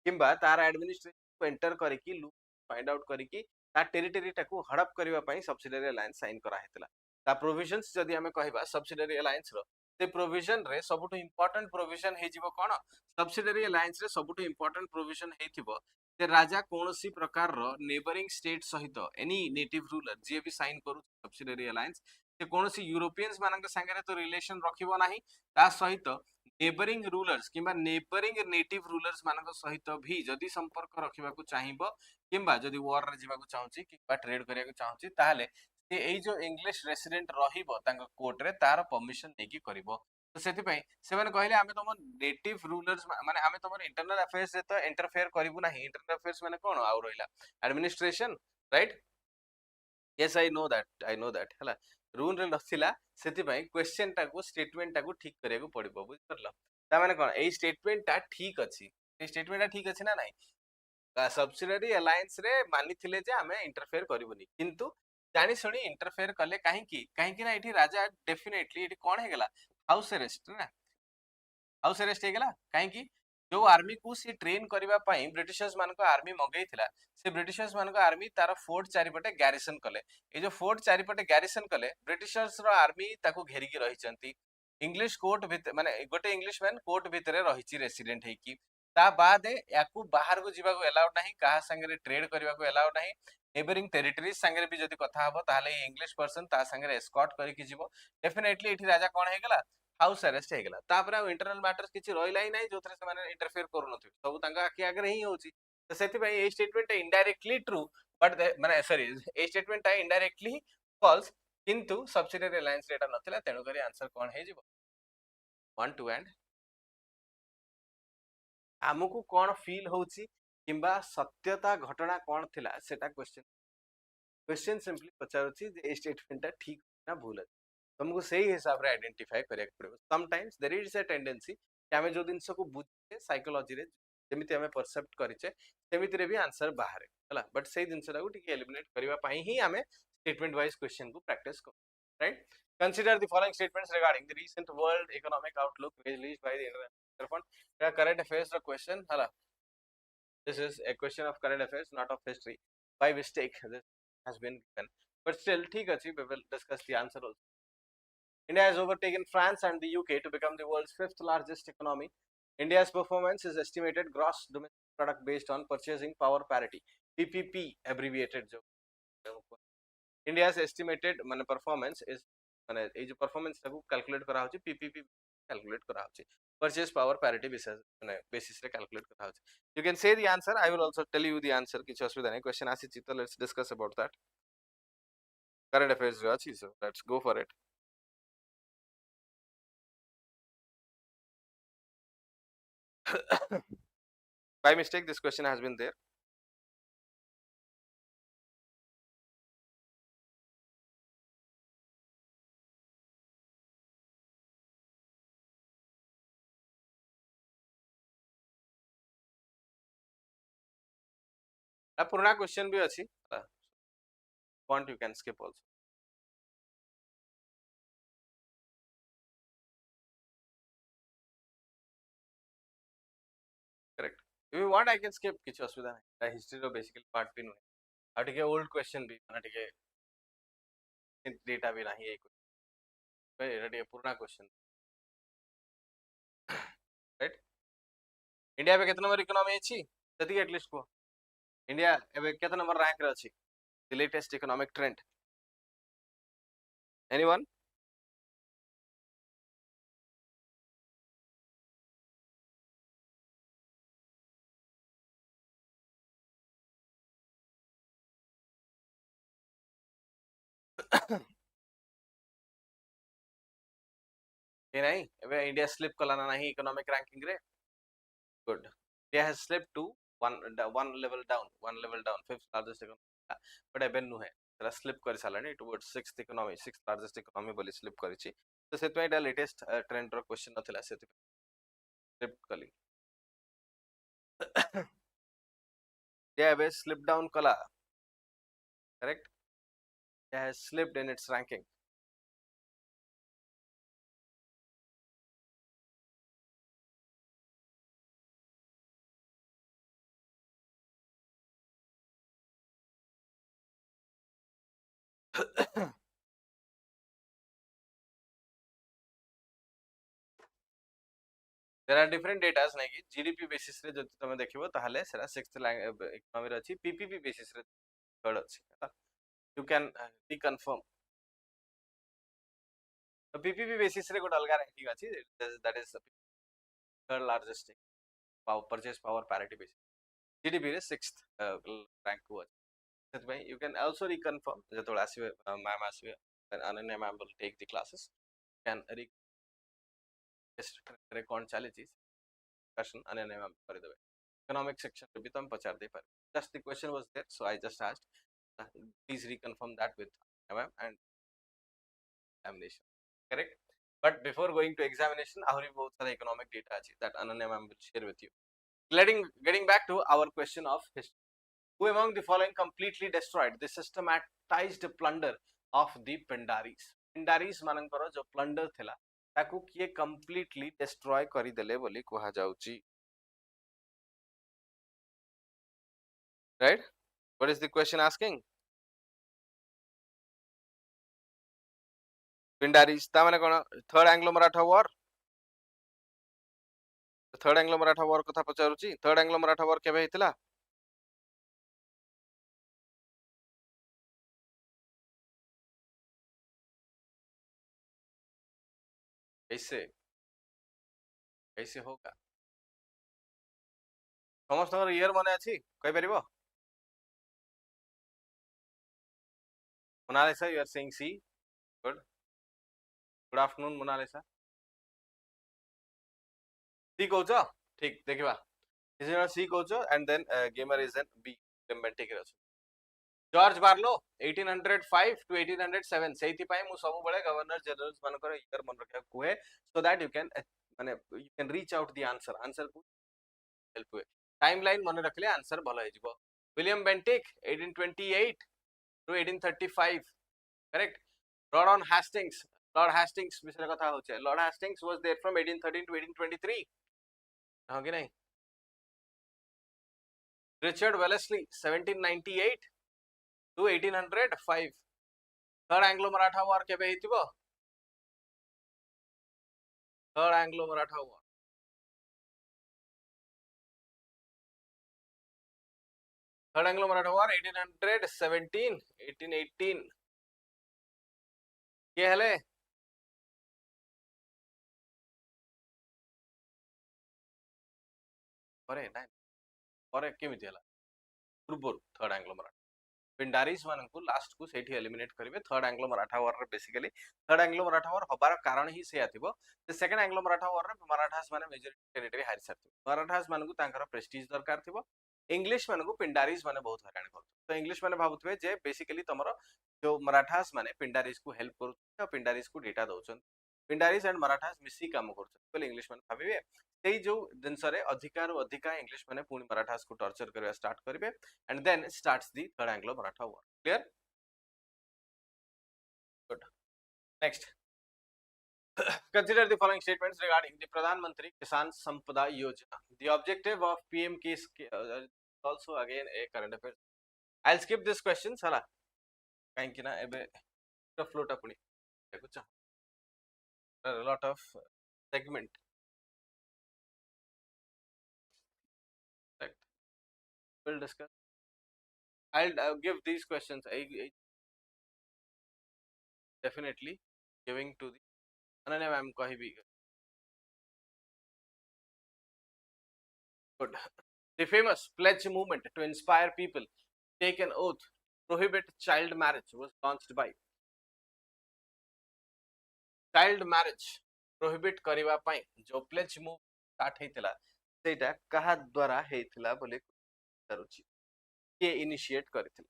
किंबा तार एडमिनिस्ट्रेशन को एंटर करिकि लुक फाइंड आउट करिकि ता टेरिटरी टाकू हड़प करबा पई सब्सिडियरी अलायंस साइन करा हेतला ता प्रोविजंस जदि हमें कहबा सब्सिडियरी अलायंस रो से प्रोविजन रे सबटु इंपोर्टेंट प्रोविजन हे जीवो कोन सब्सिडियरी अलायंस रे सबटु इंपोर्टेंट प्रोविजन हेथिबो जे राजा कोनोसी प्रकार रो नेबरिंग स्टेट सहित एनी नेटिव रूलर जे भी साइन करू सब्सिडियरी अलायंस से कोनोसी यूरोपियंस मानक संगे तो रिलेशन रखिबो नाही ता सहित नेबरिंग रूलर्स किंबा नेबरिंग नेटिव रूलर्स मानक सहित भी जदि संपर्क रखिबा को चाहिबो किंबा जदि वॉर रे जीवा को चाहूची किंबा ट्रेड करिया को चाहूची ताले से एई जो इंग्लिश रेसिडेंट रहिबो तांग कोर्ट रे तार परमिशन नेकी करिवो तो सेति पई से माने कहले आमे तुम नेटिव रूलर्स माने आमे तुम इंटरनल अफेयर्स रे तो इंटरफेयर करिवु नाही इंटरनल अफेयर्स माने कोन आउ रहिला administration right yes I know that हला रूल रे नथिला सेति पई क्वेश्चन टाको स्टेटमेंट टाको ठीक करिया को पड़िबो बुझ परला ता माने कोन एई स्टेटमेंट टा ठीक अछि ए स्टेटमेंट टा ठीक अछि ना नाही सब्सिडियरी अलायंस रे मानिथिले जे आमे इंटरफेयर करिवुनी किंतु जानि सुनी इंटरफेयर कले काहे कि ना एठी राजा डेफिनेटली एठी कोन हे गेला हाउस अरेस्ट ना हाउस अरेस्ट हे गेला काहे कि जो आर्मी को सी ट्रेन करबा पई ब्रिटिशर्स मान को आर्मी मंगैथिला से ब्रिटिशर्स मान को आर्मी तार फोर्ट चारिपटे गैरिसन कले ए जो फोर्ट चारिपटे गैरिसन कले ब्रिटिशर्स रो आर्मी ताको घेरी के रहिचंती इंग्लिश कोर्ट भितर माने गोटे इंग्लिश मैन कोर्ट भितरे रहिची रेसिडेंट हे की ता बाद याकू बाहर को जीवा को अलाउड नाही कहा संगे ट्रेड करबा को अलाउड नाही नेबरिंग टेरिटरीज संगे भी जदी कथा हबो ताले इंग्लिश पर्सन ता संगे एस्कॉर्ट करी कि जीवो डेफिनेटली एठी राजा कोन हे गेला हाउस अरेस्ट हे गेला तापर इंटरनल मैटर्स किछि रहिला ही नाही जोथरे से माने इंटरफेयर करू नथि सब तांगा आखि आगे ही होची तो सेति भाई ए स्टेटमेंट इनडायरेक्टली ट्रू बट माने सॉरी ए स्टेटमेंट इनडायरेक्टली फॉल्स किंतु सब्सिडियरी अलायंस रेटा नथिला तेनु करी आंसर कोन हे जीवो 1 2 एंड आमको कौन फील होची किंबा सत्यता घटना कौन थिला सेटा क्वेश्चन सिंपली पचारुची जे स्टेटमेंट ठीक ना भूल अछि तुमको सही हिसाब रे आइडेंटिफाई करिया पड़ो sometimes there is a tendency कि हमें जो दिन को बुझे साइकोलॉजी रे जेमिति हमें परसेप्ट करिचे सेमिति रे भी आंसर बाहर हला बट सही दिन को टिके एलिमिनेट करबा पई ही हमें स्टेटमेंट वाइज क्वेश्चन को प्रैक्टिस कर right consider the following statements regarding the recent world economic outlook released by the international fund current affairs the question hala this is a question of current affairs not of history by mistake this has been given but still theek achi we will discuss the answer also India has overtaken France and the UK to become the world's fifth largest economy India's performance is estimated gross domestic product based on purchasing power parity PPP abbreviated jo India's estimated mane performance is mane ei jo performance taku calculate kara hochi PPP calculate kara hochi purchase power parity basis re calculate kara hochi you can say the answer I will also tell you the answer kichhi asubidha nahi question asichi to let's discuss about that current affairs jo achi so let's go for it by mistake this question has been there a purna question bhi achi point you can skip also correct if you want I can skip kichhi asubidha nahi history ro basically part bhi nui ଆଉ ଟିକେ old question ବି ମାନେ ଟିକେ data ବି ନାହିଁ ଏଇ ଏଇଟା ଟିକେ ପୁରୁଣା question right India पे केते नंबर इकोनॉमी अछि सेति एटलीस्ट को इंडिया एबे केते नंबर रैंक रे अछि the latest economic trend anyone ए नहीं एबे इंडिया स्लिप कला ना नहीं इकोनॉमिक रैंकिंग रे good India has slip to one level down fifth largest economy but एबे नुहे सेटा स्लिप कर सालानी towards sixth economy sixth largest economy बोली स्लिप करिछि तो सेतमे एटा लेटेस्ट ट्रेंड रो क्वेश्चन नथिला सेति स्लिप कली they have slipped down kala correct they has slipped in its ranking there are different data नै कि जीडीपी बेसिस रे जति तमे देखिबो ताहाले सेरा सिक्स्थ इकोनॉमी रे अछि पीपीपी बेसिस रे थर्ड अछि you can reconfirm the ppp basis रे गोट अलगा रैंकिंग अछि that is the third largest power purchase power parity basis gdp रे sixth rank को अछि सेत भाई you can also reconfirm जतोळ आसीबे मैम आसीबे then ananya ma'am will take the classes can रे कोन चलिछि discussion ananya ma'am करि देबे economic section रे भी तुम पचार दे पारे just the question was there so I just asked please reconfirm that with ma'am and examination correct but before going to examination ahuri bahut sara economic data achi that ananya ma'am will share with you getting back to our question of history who among the following completely destroyed the systematized plunder of the pindaris manankar jo plunder thila taku kiye completely destroy kari dele boli kuha jauchi right what is the question asking pindaris ta mane kono third anglo maratha war third Anglo Maratha war कथा पचारुची third Anglo Maratha war केबे हितला कैसे कैसे होगा समस्त year मने अछि कहि परिबो Monalisa you are saying C good good afternoon Monalisa C कहउछ ठीक देखिबा इज योर सी कहउछ एंड देन गेमर इज एन बी टेम्पेंटिक रछ जॉर्ज बार्लो 1805 टू 1807 सेति पय मु सब बळे गवर्नर जनरल्स मानकर ईयर मन रखा कुए सो दैट यू कैन माने you can reach out the answer को हेल्प हुए टाइमलाइन मन रखले आंसर भलो हे जिवो William Bentinck 1828 to 1835 correct Lord Hastings विषय कथा होचे Lord Hastings was there from 1813 to 1823 हां कि नहीं Richard Wellesley 1798 to 1805 third Anglo Maratha war केबे हितिबो third Anglo Maratha war third Anglo Maratha war 1817 1818 के हले परे ना परे केमिति हला पूर्व थर्ड एंग्लो मराठा पिंडारीज मान को लास्ट को सेठी एलिमिनेट करिवे थर्ड एंग्लो मराठा वॉर रे basically third Anglo Maratha war हबार कारण ही से आथिबो जे सेकंड एंग्लो मराठा वॉर रे मराठास माने मेजॉरिटी टेरिटरी हारि सारथिबो मराठास मान को तांकर प्रेस्टीज दरकार थिबो इंग्लिश मान को पिंडारीज माने बहुत हैरान कर तो इंग्लिश माने भाबुथबे जे बेसिकली तमरो जो मराठास माने पिंडारीज को हेल्प करू पिंडारीज को डेटा दउछन पिंडारीज एंड मराठास मिसी काम करछन बोले इंग्लिश माने भाबिबे सेई जो जिनस रे अधिकार अधिका इंग्लिश माने पुनी मराठास को टॉर्चर करबा स्टार्ट करिवे and then starts the third Anglo-Maratha War. Clear? Good. Next. Consider the following statements regarding the Pradhan Mantri Kisan Sampada Yojana. The objective of PMK is also again a current affair. I'll skip this question. Sala. Kainki na ebe float apuni. A lot of segment. Right. We'll discuss. I'll give these questions. I definitely giving to the Ananya ma'am kahibi. Good. The famous pledge movement to inspire people take an oath prohibit child marriage was launched by child marriage prohibit करिवा पई जो pledge move start हेतिला सेटा कहा द्वारा हेतिला बोले करूची के initiate करथिला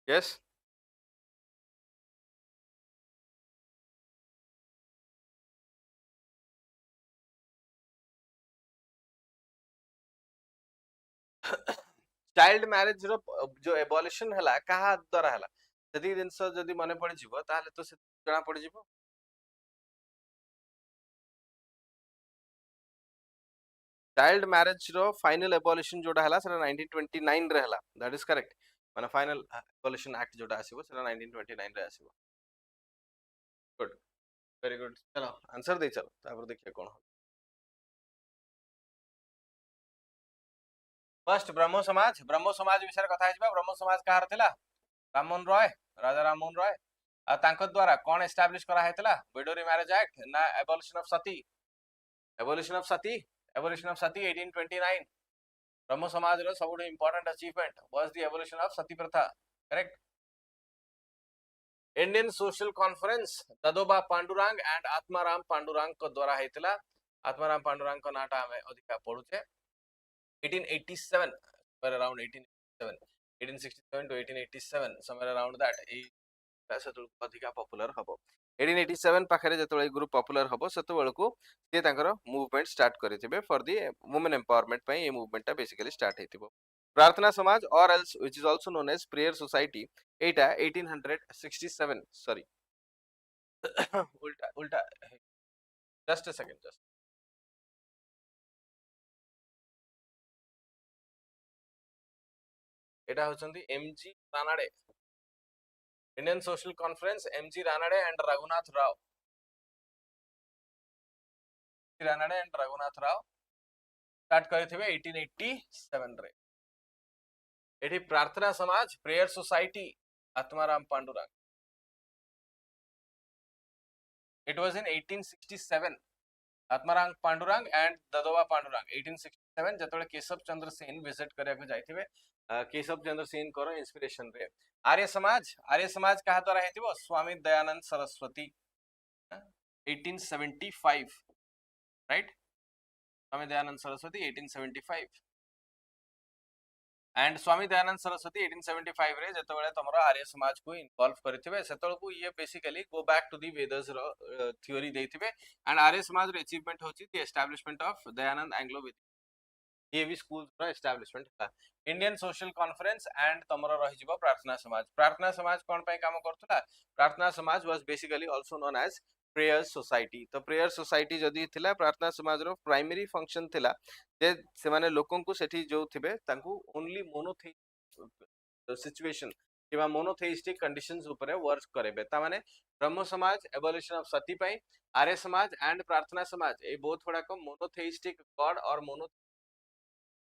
Yes. Child marriage रो जो abolition हला कहा द्वारा हला जदी जिंस जदी मने पड़ जिवो ताले तो से जणा पड़ जिवो चाइल्ड मैरिज रो फाइनल एबॉलिशन जोडा हला सेरा 1929 रे हला दैट इज करेक्ट माने फाइनल एबॉलिशन एक्ट जोडा आसीबो सेरा 1929 रे आसीबो गुड वेरी गुड चलो आंसर दे चलो तापर देखिए कोन फर्स्ट ब्रह्मो समाज विषय कथा हिबा ब्रह्मो समाज कहार थिला राममोहन रॉय राजा राममोहन रॉय आ तांको द्वारा कोन एस्टैब्लिश करा हेतला विडोरी मैरिज एक्ट ना abolition of sati abolition of sati 1829 Brahmo Samaj रो सबुठ important achievement was the abolition of sati प्रथा correct Indian social conference Dadoba Pandurang and Atmaram Pandurang को द्वारा हेतला आत्माराम पांडुरंग को नाटा हमें अधिका पढुचे 1887 somewhere around 1887 1867 to 1887 somewhere around that सेतुल अधिका पॉपुलर हबो 1887 पाखरे जतळे ग्रुप पॉपुलर हबो सेतुळकू ते तांकर मूवमेंट स्टार्ट करिथिबे फॉर द वुमेन एम्पावरमेंट पई ए मूवमेंट बेसिकली स्टार्ट हेतिबो प्रार्थना समाज और else which is also known as prayer society एटा 1867 सॉरी उल्टा उल्टा जस्ट अ सेकंड जस्ट एटा होचंदी MG Ranade Indian social conference MG Ranade and Raghunath Rao Ranade and Raghunath Rao start करिथिबे 1887 रे एठी Prarthana Samaj prayer society Atmaram Pandurang it was in 1867 Atmaram Pandurang and Dadoba Pandurang 1867 जतळे केशव चंद्र सेन विजिट करया को जाइथिबे केशव चंद्र सेन करो इंस्पिरेशन रे आर्य समाज कहा द्वारा हेतिबो स्वामी दयानंद सरस्वती 1875 राइट स्वामी दयानंद सरस्वती 1875 एंड स्वामी दयानंद सरस्वती 1875 रे जतबेले तमरो आर्य समाज को इन्वॉल्व करथिबे सेतळकू ये basically go back to the Vedas रो थ्योरी देथिबे एंड आर्य समाज रो अचीवमेंट होची the establishment of Dayanand Anglo Vedic ये भी स्कूल्स रो एस्टैब्लिशमेंट था इंडियन सोशल कॉन्फ्रेंस एंड तमरो रहि जिवो प्रार्थना समाज कोन पे काम करथला Prarthana Samaj was basically also known as prayer society तो प्रेयर सोसाइटी जदी थिला प्रार्थना समाज रो प्राइमरी फंक्शन थिला जे से माने लोकन को सेठी जो थिबे तांकू ओनली मोनोथे सिचुएशन किबा मोनोथेइस्टिक कंडीशंस ऊपर वर्क करेबे ता माने ब्रह्म समाज एवोल्यूशन ऑफ सती पई आर्य समाज एंड प्रार्थना समाज ए बहुत थोड़ा को मोनोथेइस्टिक गॉड और मोनो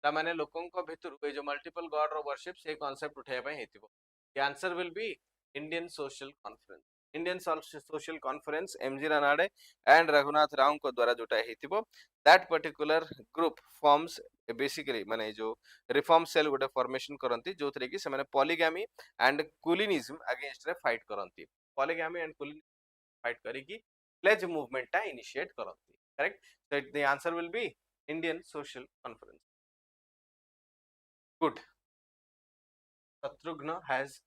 ता माने लोकन को भितर ए जो मल्टीपल गॉड रो वर्शिप से कांसेप्ट उठाय पई हेतिबो the answer will be Indian social conference MG Ranade and Raghunath Rao को द्वारा जोटा हेतिबो that particular group forms basically माने जो रिफॉर्म सेल गोटे फॉर्मेशन करंती जोथरे कि से माने पॉलीगैमी एंड कुलिनिज्म अगेंस्ट रे फाइट करंती पॉलीगैमी एंड कुलिनिज्म फाइट करी कि प्लेज मूवमेंट ता इनिशिएट करंती correct so the answer will be Indian social conference good Shatrugna has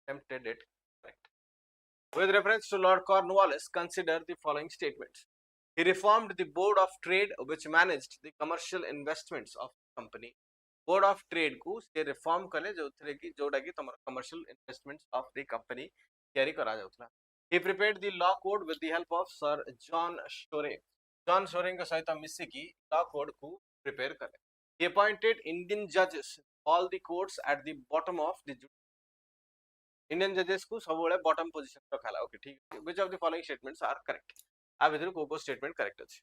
attempted it correct. With reference to Lord Cornwallis, consider the following statements. He reformed the Board of Trade which managed the commercial investments of the company. Board of Trade को से reform कले जोड़ा की तमर commercial investments of the company तैयारी करा जाउतला. He prepared the law code with the help of Sir John Shore. John Shore के सहित मिस्सी की law code को prepare करे. He appointed Indian judges all the courts at the bottom of the Indian जजेस को सब बॉटम पोजीशन रखाला okay ठीक which of the following statements are correct आ भितर को स्टेटमेंट करेक्ट अछि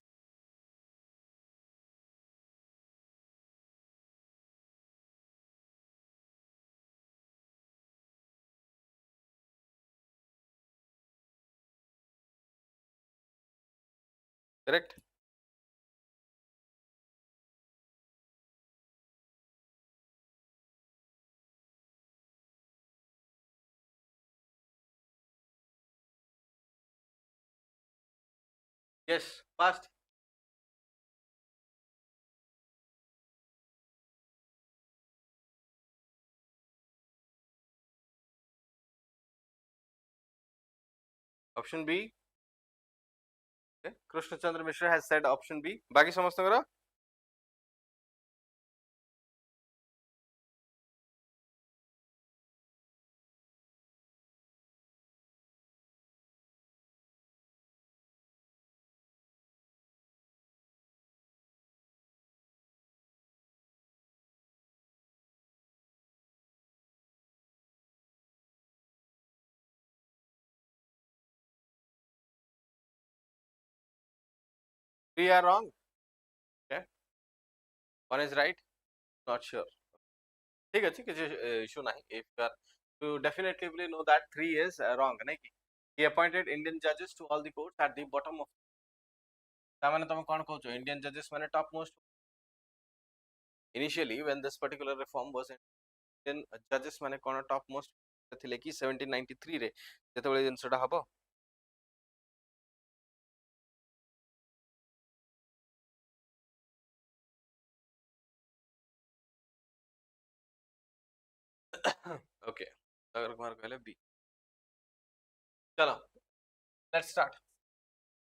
correct yes fast Option B. Okay. Krishna Chandra Mishra has said option B. बाकी समस्तଙ୍କର three are wrong. Okay. One is right. Not sure. ठीक है किसी issue नहीं. If you are, you definitely know that three is wrong नहीं कि he appointed Indian judges to all the courts at the bottom of. तामाने तुम कौन कहचो Indian judges माने top most. Initially when this particular reform was Indian judges माने कौन top most ଥିଲେ कि 1793 रे जेतेबेले जिनसटा हबो. Okay. अगर कुमार कहले B. चलो let's start.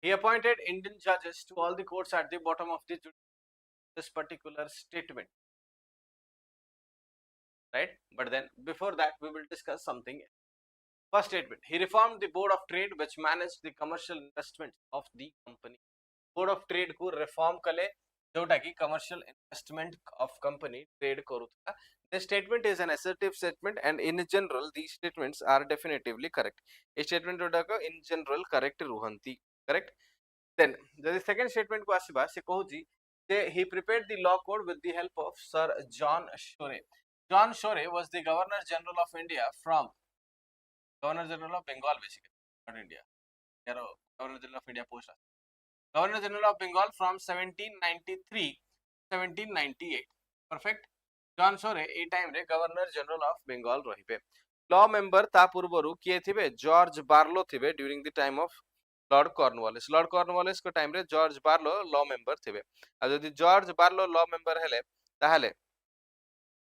He appointed Indian judges to all the courts at the bottom of this particular statement. Right? But then before that we will discuss something. First statement. He reformed the Board of Trade which managed the commercial investments of the company. Board of Trade को reform कले जोटा कि commercial investment of company trade करूथा. This statement is an assertive statement and in general these statements are definitively correct. ये statement जोटा को in general correct रुहंती. Correct? Then the second statement को आसिबा से कहूची that he prepared the law code with the help of Sir John Shore. John Shore was the Governor General of India from Governor General of Bengal basically, not India. Governor General of India post. Governor General of Bengal from 1793 1798. Perfect. John Shore A time रे Governor General of Bengal रहिबे. Law member ता पूर्वरु किए थिबे George Barlow थिबे during the time of Lord Cornwallis. Lord Cornwallis को time रे George Barlow law member थिबे. आ जदि जॉर्ज बार्लो लॉ मेंबर हेले ताहले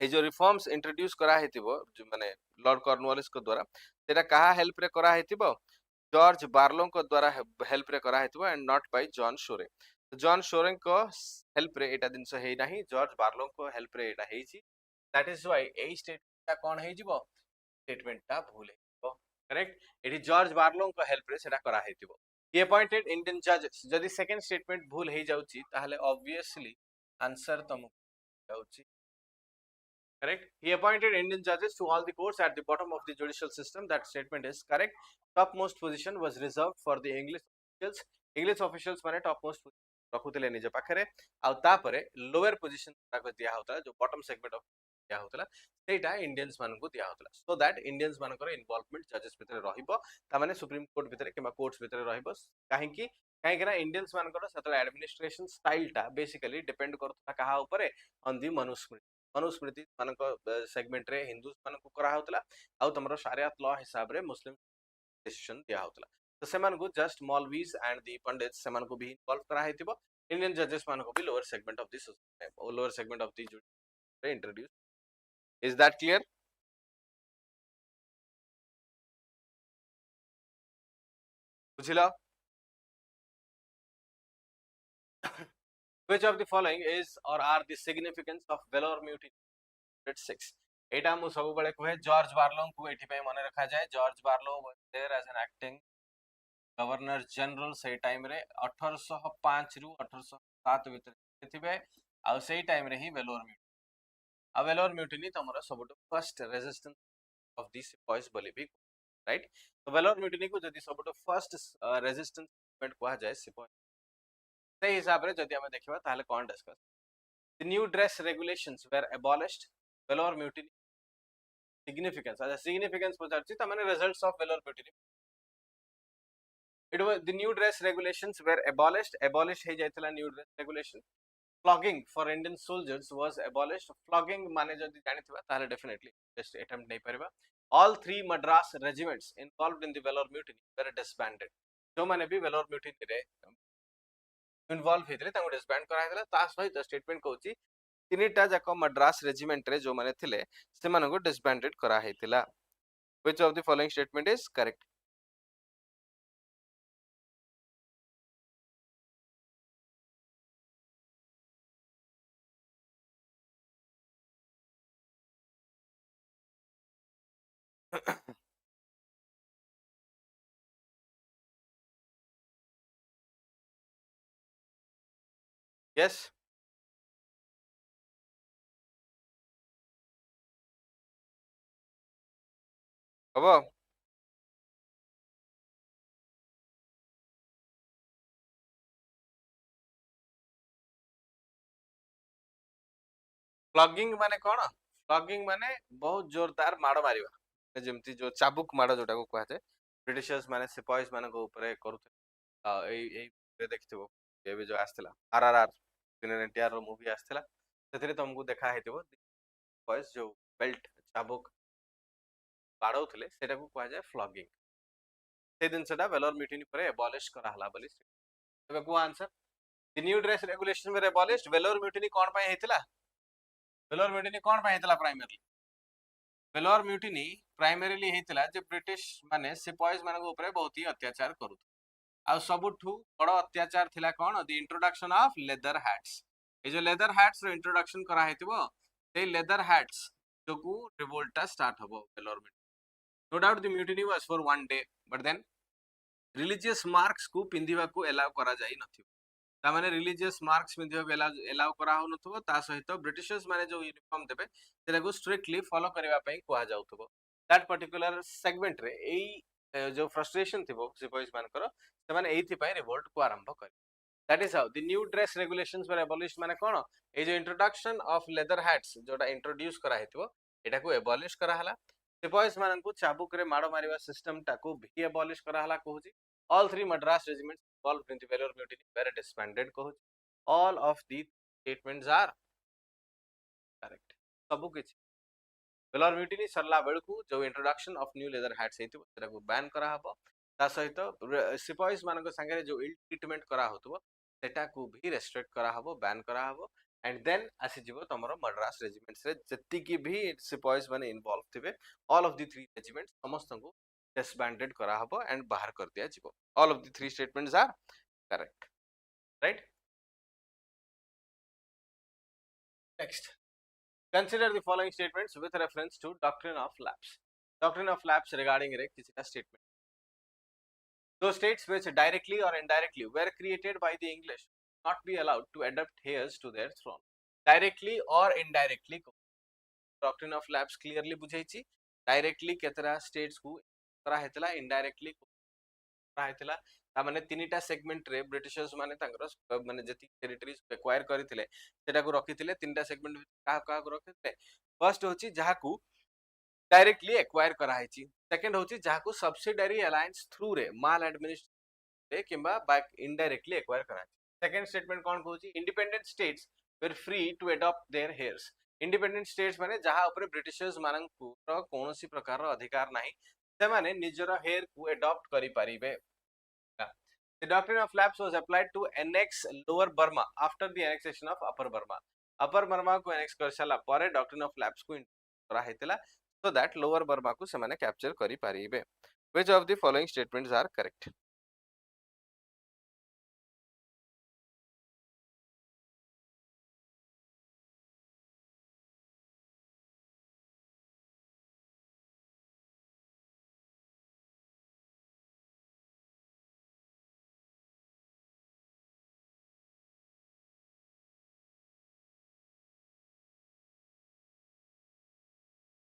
ए जो रिफॉर्म्स इंट्रोड्यूस करा हेतिबो माने लॉर्ड कॉर्नवालिस को द्वारा सेटा कहा हेल्प रे करा हेतिबो जॉर्ज बार्लो को द्वारा हेल्प रे करा हेतिबो and not by John Shore. John Shore को हेल्प रे एटा दिनस हेइ नाही जॉर्ज बार्लो को हेल्प रे एटा हेइची. दैट इज व्हाई ए स्टेटमेंट कोन हेइ जिवो स्टेटमेंट ता भूल हेइबो. करेक्ट. एठी जॉर्ज बार्लो को हेल्प रे सेटा करा हेतिबो. He appointed Indian judges. जदि सेकंड स्टेटमेंट भूल हेइ जाउची ताहले ऑब्वियसली आंसर तमु जाउची. Correct. He appointed Indian judges to all the courts at the bottom of the judicial system. That statement is correct. Topmost position was reserved for the English officials. English officials माने topmost रखुतले निज पाखरे आ तापरे lower position ताको दिया होतला जो bottom segment of दिया होतला सेटा इंडियंस मानको दिया होतला सो दैट इंडियंस मानकर इन्वॉल्वमेंट जजेस भितर रहिबो ता माने सुप्रीम कोर्ट भितर किबा कोर्ट्स भितर रहिबो काहे कि ना इंडियंस मानकर सतला एडमिनिस्ट्रेशन स्टाइल टा बेसिकली डिपेंड करता कहा ऊपर ऑन दी मनुस्मृति. मनुस्मृति मानक सेगमेंट रे हिंदूस मानको करा होतला आ तमरो शरियत लॉ हिसाब रे मुस्लिम डिसीजन दिया होतला. तो सेमान को जस्ट मौलवीज एंड दी पंडित्स सेमान को भी इन्वॉल्व करा हेतिबो. इंडियन जजेस मान को भी lower segment of this lower segment of the judiciary introduce. Is that clear? बुझिला? Which of the following is or are the significance of Velour Mutiny 6? एटा मु सब बळे कहे जॉर्ज बार्लो को एठी पे मने रखा जाए. George Barlow was there as an acting governor general से टाइम रे 1805 रु 1807 भीतर थिबे आ सेही टाइम रे ही वेलोर म्यूटिनी. आ वेलोर म्यूटिनी तमरो सबटो फर्स्ट रेजिस्टेंस ऑफ दिस सिपाहीज बोली भी राइट. तो वेलोर म्यूटिनी को जदी सबटो फर्स्ट रेजिस्टेंस मूवमेंट कहा जाए सिपाही से हिसाब रे जदी हम देखिबा ताले कोन discuss. The new dress regulations were abolished. Vellore mutiny significance अच्छा सिग्निफिकेंस पचारछि त माने results of Vellore mutiny. It was the new dress regulations were abolished. Abolished हे जाइतला new dress regulation. Flogging for Indian soldiers was abolished. Flogging माने जदि जानिथिबा ताले definitely just attempt नै परिबा. All three Madras regiments involved in the Velour mutiny were disbanded. जो माने भी Velour mutiny रे involve हेतले ताको disband करा हेतला. ता सहित statement कहउची तीनटा जाक मद्रास रेजिमेंट रे जो माने थिले से मानको disbanded करा हेतला. Which of the following statement is correct? yes habo फ्लगिंग माने कौन फ्लगिंग माने बहुत जोरदार माड़ मारिबा जेमती जो चाबुक माड़ जोटा को कहते ब्रिटिशर्स माने सिपाहीज माने को ऊपर करूथे एई देखिथिबो एबे जो आस्थिला आरआरआर एनटीआर रो मूवी आस्थिला सेथिरे तुमको देखा हेतिबो सिपाहीज जो बेल्ट चाबुक बाड़ौथिले सेटा को कहा जाय फ्लगिंग से जिनसटा वेलोर म्यूटिनी परे एबॉलिश करा हला बोली एबे को answer the new dress regulation में एबॉलिश्ड वेलोर म्यूटिनी कोन पय हेतिला वेलोर म्यूटिनी कोन पय हेतिला प्राइमरली वेलोर म्यूटिनी प्राइमरीली हेतिला जे ब्रिटिश माने सिपाहीज माने ऊपर बहुत ही अत्याचार करू आ सबुठु बड़ अत्याचार थिला कोन the introduction of leather hats ए जो लेदर हैट्स रो इंट्रोडक्शन करा हेतिबो से लेदर हैट्स जोगु रिवोल्टा स्टार्ट हबो Vellore mutiny no doubt the mutiny was for one day but then religious marks को पिंधिबा को एलाउ करा जाई नथिबो ता माने रिलीजियस मार्क्स पिंधिबा को एलाउ करा हो नथबो ता सहित ब्रिटिशर्स माने जो यूनिफॉर्म देबे सेटा को स्ट्रिक्टली फॉलो करबा पई कुआ जाउथबो दैट पर्टिकुलर सेगमेंट रे एई जो फ्रस्ट्रेशन थिबो सिपाहीज मानकर से माने एथि पई रिवोल्ट को आरंभ कर that is how the new dress regulations were abolish माने कोन ए जो इंट्रोडक्शन ऑफ लेदर हैट्स जोटा इंट्रोड्यूस करा हेतिबो एटा को एबॉलिश करा हला सिपाहीज माननकु चाबुक रे माडो मारिबा सिस्टम टा को भी एबॉलिश करा हला कहूची all three Madras regiments involved in the Vellore Mutiny were disbanded कहूची all of the statements are correct सबु किछि वेलोर म्यूटिनी सरला बेलकु जो introduction of new leather hats हेतिबो सेटा को बैन करा हबो ता सहित सिपाहीज मानक संगे जो इल ट्रीटमेंट करा होतबो सेटा को भी रेस्ट्रिक्ट करा हबो बैन करा हबो एंड देन आसी जीवो तमरो मद्रास रेजिमेंट्स रे जत्ती की भी सिपाहीज माने इन्वॉल्व थिबे all of the three regiments समस्त को disbanded करा हबो एंड बाहर कर दिया जीवो all of the three statements are correct right next consider the following statements with reference to doctrine of lapse regarding रे किसी statement those states which directly or indirectly were created by the English not be allowed to adopt heirs to their throne directly or indirectly doctrine of lapse clearly बुझाइछि directly केतरा states को करा हेतला indirectly करा हेतला ता माने तीनटा segment रे Britishers माने तांकर माने जति टेरिटरीज एक्वायर करिथिले सेटा को रखिथिले तीनटा सेगमेंट का को रखिथिले फर्स्ट होची जहा को डायरेक्टली एक्वायर करा हेची सेकंड होची जहा को सब्सिडियरी अलायंस थ्रू रे माल एडमिनिस्ट्रेशन रे किबा बाय इनडायरेक्टली एक्वायर करा सेकंड स्टेटमेंट कोन कहूची independent states were free to adopt their heirs independent states माने जहा ऊपर ब्रिटिशर्स माननकु कोनोसी प्रकार रो अधिकार नाही से माने निजर हेयर को अडॉप्ट करि परिबे The doctrine of lapse was applied to annex Lower Burma after the annexation of Upper Burma. Upper Burma को annex कर साला परे doctrine of lapse को करा हेतिला so that Lower Burma को समाने capture करि परिबे. Which of the following statements are correct?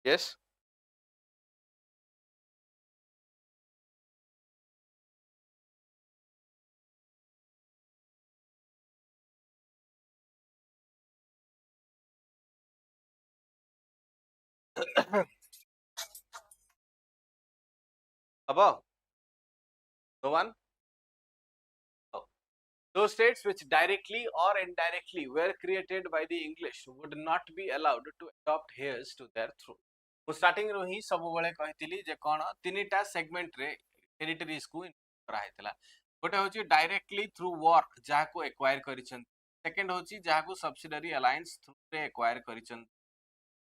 Yes. Above. No one. Oh. Those states which directly or indirectly were created by the English would not be allowed to adopt heirs to their throne. मु starting रो ही सब बेले कहितली जे कोन तीनटा segment रे territories को करा हेतला गोटे होची directly through war जहा को एक्वायर करिसन सेकंड होची जहा को सब्सिडियरी अलायंस थ्रू रे एक्वायर करिसन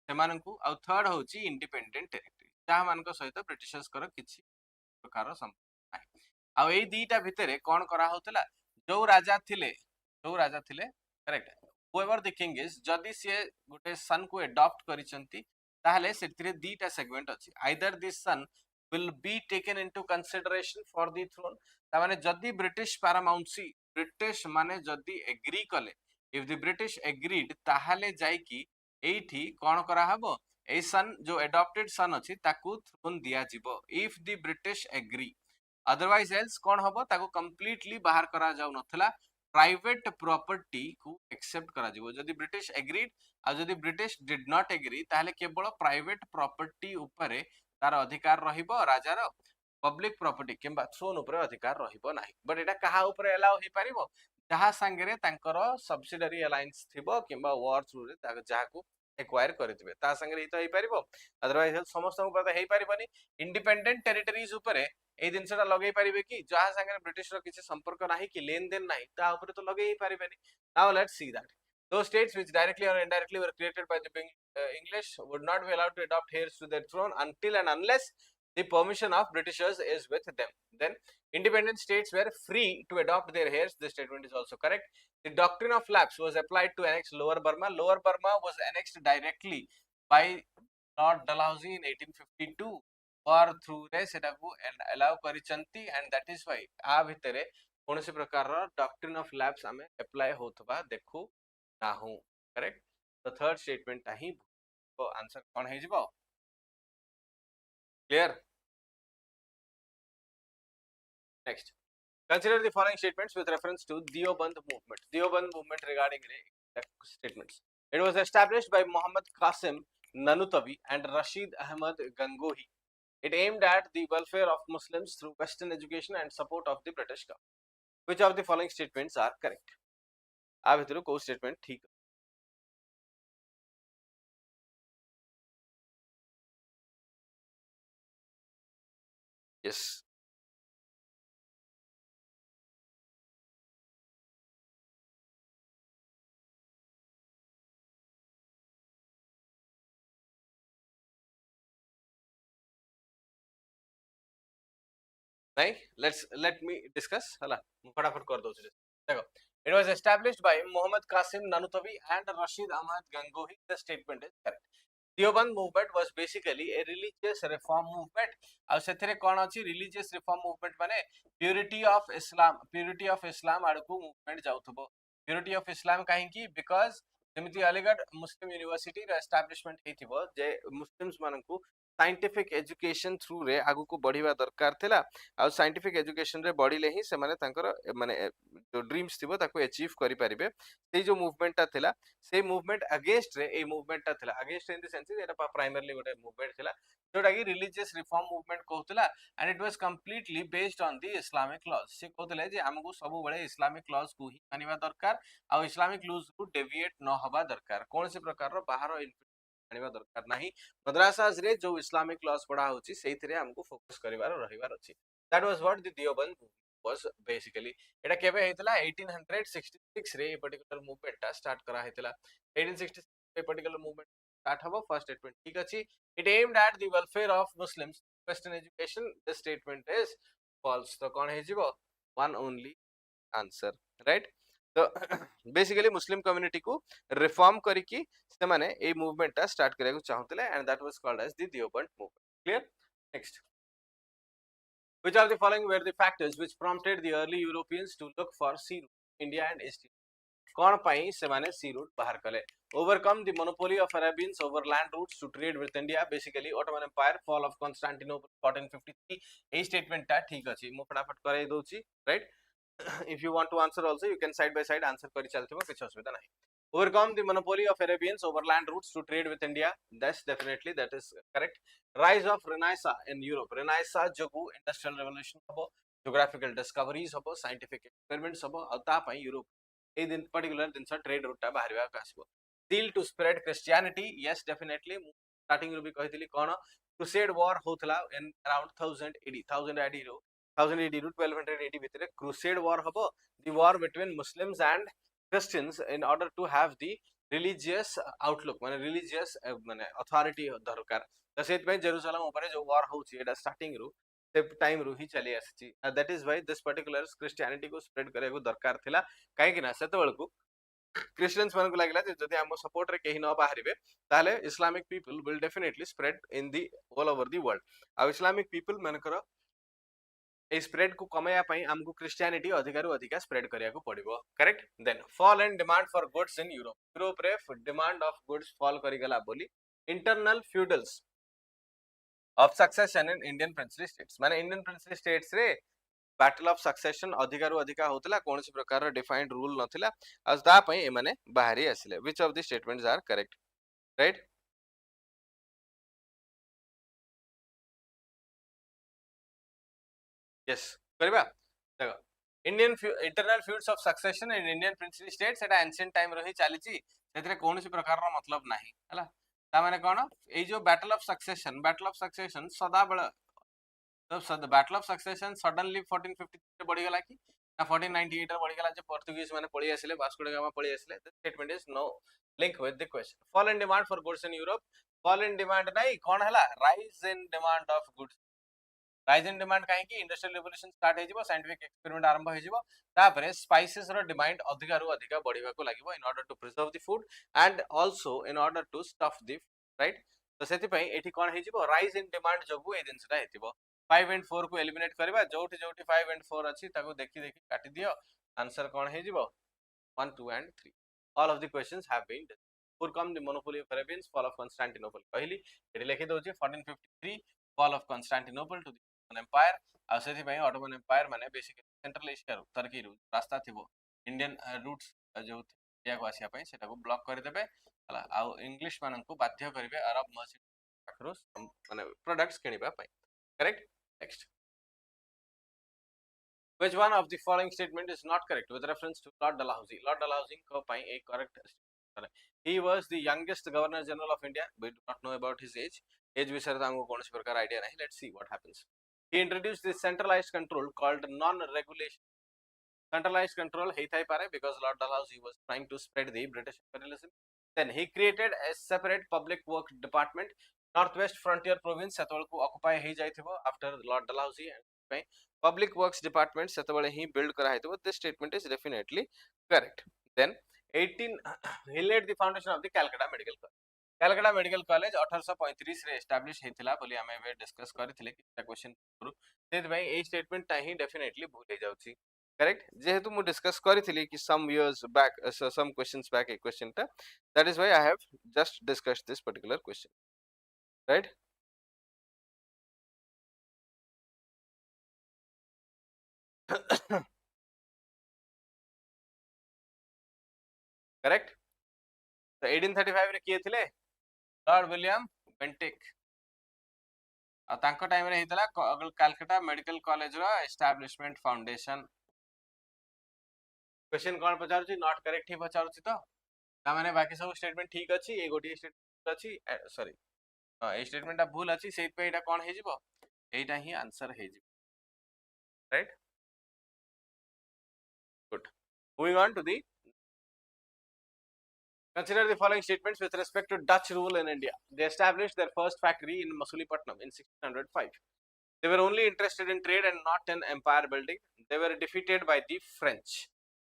सेमानकु आ थर्ड होची इंडिपेंडेंट टेरिटरी जहा मानक सहित ब्रिटिशर्स कर किछि प्रकार संबंध नाही आ एई दीटा भितरे कोन करा होतला जो राजा थिले correct whoever the king is जदि से गोटे सन को अडॉप्ट करिसंती ताहले सेतिरे दीटा सेगमेंट अछि either this son will be taken into consideration for the throne ता माने जदि ब्रिटिश पैरामाउंसी ब्रिटिश माने जदि एग्री कले if the British agreed ताहाले जाइकी एठी कोन करा हबो ए सन जो adopted son अछि ताकू थ्रोन दिया जिवो if the British agree otherwise else कोन हबो ताकू completely बाहर करा जाउ नथला प्राइवेट प्रॉपर्टी को एक्सेप्ट करा जिवो जदि ब्रिटिश एग्रीड आ जदि ब्रिटिश डिड नॉट एग्री ताहले केवल प्राइवेट प्रॉपर्टी ऊपर तार अधिकार रहिबो राजार पब्लिक प्रॉपर्टी किंबा थ्रोन ऊपर अधिकार रहिबो नाही बट एटा कहा ऊपर अलाउ हे पारिबो जहा संगे तांकर सब्सिडरी अलायंस थिबो किंबा वॉर थ्रू रे जहा को एक्वायर करथिबे ता संगे ही तो हे पारिबो अदरवाइज समस्त को पता हे पारिबोनी इंडिपेंडेंट टेरिटरीज ऊपर ए जिनसटा लगै पारिबे कि जहा संगे ब्रिटिश रो किछि संपर्क नाही कि लेन देन नाही ता ऊपर तो लगै ही पारिबेनी now let's see that those states which directly or indirectly were created by the English would not be allowed to adopt heirs to their throne until and unless the permission of Britishers is with them. Then independent states were free to adopt their heirs. This statement is also correct. The doctrine of lapse was applied to annex Lower Burma. Lower Burma was annexed directly by Lord Dalhousie in 1852 or through रे सेटा को allow करिसंती and that is why आ भितरे कोनसे प्रकार doctrine of lapse हमें apply होतबा देखु नाहु correct the third statement ही तो answer कोन हे जिवो clear next consider the following statements with reference to Deoband movement regarding statements it was established by Muhammad Qasim Nanutavi and Rashid Ahmad Gangohi it aimed at the welfare of Muslims through western education and support of the British government which of the following statements are correct आ भितरु को statement ठीक yes नहीं let me discuss हला फटाफट कर दो देखो it was established by Muhammad Qasim Nanutavi and Rashid Ahmad Gangohi the statement is correct Deoband movement was basically a religious reform movement ଆଉ ସେଥିରେ कोन अछि religious reform movement माने purity of Islam आडको movement जाउथबो purity of Islam काहे की because जेमिति Aligarh Muslim university रा establishment हेतिबो जे Muslims मानकू scientific education through रे आगु को बढ़िबा दरकार थिला आ साइंटिफिक एजुकेशन रे बढ़िले ही से माने तांकर माने जो ड्रीम्स थिबो ताको अचीव करि परिबे से जो मूवमेंट ता थिला से मूवमेंट अगेंस्ट रे ए मूवमेंट ता थिला अगेंस्ट इन द सेंस एटा प्राइमरली गोटे मूवमेंट थिला जोटा कि रिलीजियस रिफॉर्म मूवमेंट कहउतला and it was completely based on the Islamic laws से कहउतले जे हमकु सब बळे इस्लामिक लॉज को ही मानिबा दरकार आ इस्लामिक लॉज को डेविएट न होबा दरकार कोन से प्रकार रो बाहर आनिबा दरकार नाही मद्रासास रे जो इस्लामिक लॉज पढ़ा होची सेइथरे हमकु फोकस करिवार रहिवार अछि that was what the Deoband was basically एटा केबे हेतला 1866 रे ए पर्टिकुलर मूवमेंट ता स्टार्ट करा हेतला 1866 ए पर्टिकुलर मूवमेंट स्टार्ट हबो फर्स्ट स्टेटमेंट ठीक अछि it aimed at the welfare of Muslims western education the statement is false तो कोन हे जिवो वन ओनली आंसर राइट तो बेसिकली मुस्लिम कम्युनिटी को रिफॉर्म करिकी से माने ए मूवमेंट ता स्टार्ट करे को चाहतले and that was called as the Deoband movement clear next which of the following were the factors which prompted the early Europeans to look for sea route India and East कौन पाई से माने सी root बाहर कले overcome the monopoly of Arabians over land routes to trade with India basically Ottoman Empire fall of Constantinople 1453 A statement ता ठीक अछि मो फटाफट करे दोची right if you want to answer also you can side by side answer करि चलथिबो किछ असुविधा नाही overcome the monopoly of Arabians over land routes to trade with India that's definitely that is correct rise of Renaissance in Europe Renaissance jogu industrial revolution hobo geographical discoveries hobo scientific experiments hobo ता पई Europe ए दिन particular दिन सा trade route ता बाहरवा कासबो zeal to spread Christianity yes definitely starting रू भी कहितली कोन crusade war होतला in around 1000 AD row 1000 AD रू 1200 AD भितरे crusade war होबो the war between Muslims and Christians in order to have the religious outlook माने religious माने authority दरकार त सेत पे जेरूसलम ऊपर जो war होची एटा स्टार्टिंग रू से टाइम रू ही चली आसी that is why this particular Christianity को स्प्रेड करे को दरकार थिला काहे कि ना सेते बेलकू क्रिश्चियंस मन को लागला जे जदी हम सपोर्ट रे केही न बाहरिबे ताले Islamic people will definitely spread in the all over the world आ इस्लामिक पीपल मन करो ए स्प्रेड को कमाया पई हमको क्रिश्चियनिटी अधिका रु अधिका स्प्रेड करिया को पड़िबो correct then fall and demand for goods in Europe रे डिमांड ऑफ गुड्स फॉल करि गला बोली internal feudals of succession in Indian princely states माने इंडियन प्रिंसली स्टेट्स रे बैटल ऑफ सक्सेशन अधिका रु अधिका होतला कोनसी प्रकार डिफाइंड रूल नथिला आज ता पई ए माने बाहरी आसिले which of the statements are correct right yes करबा देखो Indian internal feuds of succession in Indian princely states एटा एंशिएंट टाइम रही चलीची सेतरे कोनसी प्रकार रो मतलब नाही हला ता माने कोन ए जो बैटल ऑफ सक्सेशन सदा बळ तो बैटल ऑफ सक्सेशन सडनली 1453 बढ़ी गला कि ना 1498 रे बढ़ी गला जे पोर्तुगीज माने पळी आसिले वास्को ड गामा पळी आसिले the statement is no link with the question fall in demand for goods in Europe fall in demand नाही कोन हला rise in demand of goods rise in demand काहे कि इंडस्ट्रियल रिवोल्यूशन स्टार्ट हे जिवो scientific experiment आरंभ हे जिवो तापरे spices रो demand अधिका रु अधिका बढ़ीबा को लागिवो in order to preserve the food and also in order to stuff the right तो सेति पई एठी कोन हे जिवो राइज इन डिमांड जोगु ए दिनसटा हेतिबो 5 एंड 4 को एलिमिनेट करबा जोठी जोठी 5 एंड 4 अछि ताको देखि देखि काटि दियो आंसर कोन हे जिवो 1 2 and 3 all of the questions have been done overcome the monopoly of Arabians fall of Constantinople कहली एठी लिखि दोछि 1453 fall of Constantinople to the Ottoman empire आ सेति पई Ottoman empire माने बेसिकली सेंट्रल एशिया रो टर्की रो रास्ता थिबो इंडियन रूट्स जो India को आसिया पई सेटा को ब्लॉक कर देबे हला आ इंग्लिश मानन को बाध्य करबे अरब मर्चेंट पाखरो माने प्रोडक्ट्स किनिबा पई correct next which one of the following statement is not correct with reference to Lord Dalhousie ko pai a correct statement he was the youngest governor general of India we do not know about his age विषय रे हमको कोनसी प्रकार idea नहीं let's see what happens he introduced this centralized control called non regulation centralized control heitai pare because Lord Dalhousie was trying to spread the British imperialism then he created a separate public work department northwest frontier province setol को occupy he jaithibo after Lord Dalhousie and public works department setebale he build kara haithibo this statement is definitely correct then 18 he laid the foundation of the Calcutta Medical College 1835 रे establish हेतिला बोली हमें वे discuss करथिले कि question करू सेत भाई ए statement ता ही definitely भूल हे जाउची करेक्ट जेहेतु मु डिस्कस करथिली कि some years back some questions back ए क्वेश्चन ता that is why I have just discussed this particular question right correct तो 1835 रे किए थिले लॉर्ड विलियम बेंटिक आ तांको टाइम रे हेतला कलकत्ता मेडिकल कॉलेज रो एस्टैब्लिशमेंट फाउंडेशन क्वेश्चन कोन पचारुची नॉट करेक्ट ही पचारुची तो ता माने बाकी सब स्टेटमेंट ठीक अछि ए गोटी स्टेटमेंट अछि सॉरी हां ए स्टेटमेंट भूल अछि सेहि पे एटा कोन हे जिवो एटा ही आंसर हे जिवो right good moving on to the consider the following statements with respect to Dutch rule in India. They established their first factory in Masulipatam in 1605. They were only interested in trade and not in empire building. They were defeated by the French.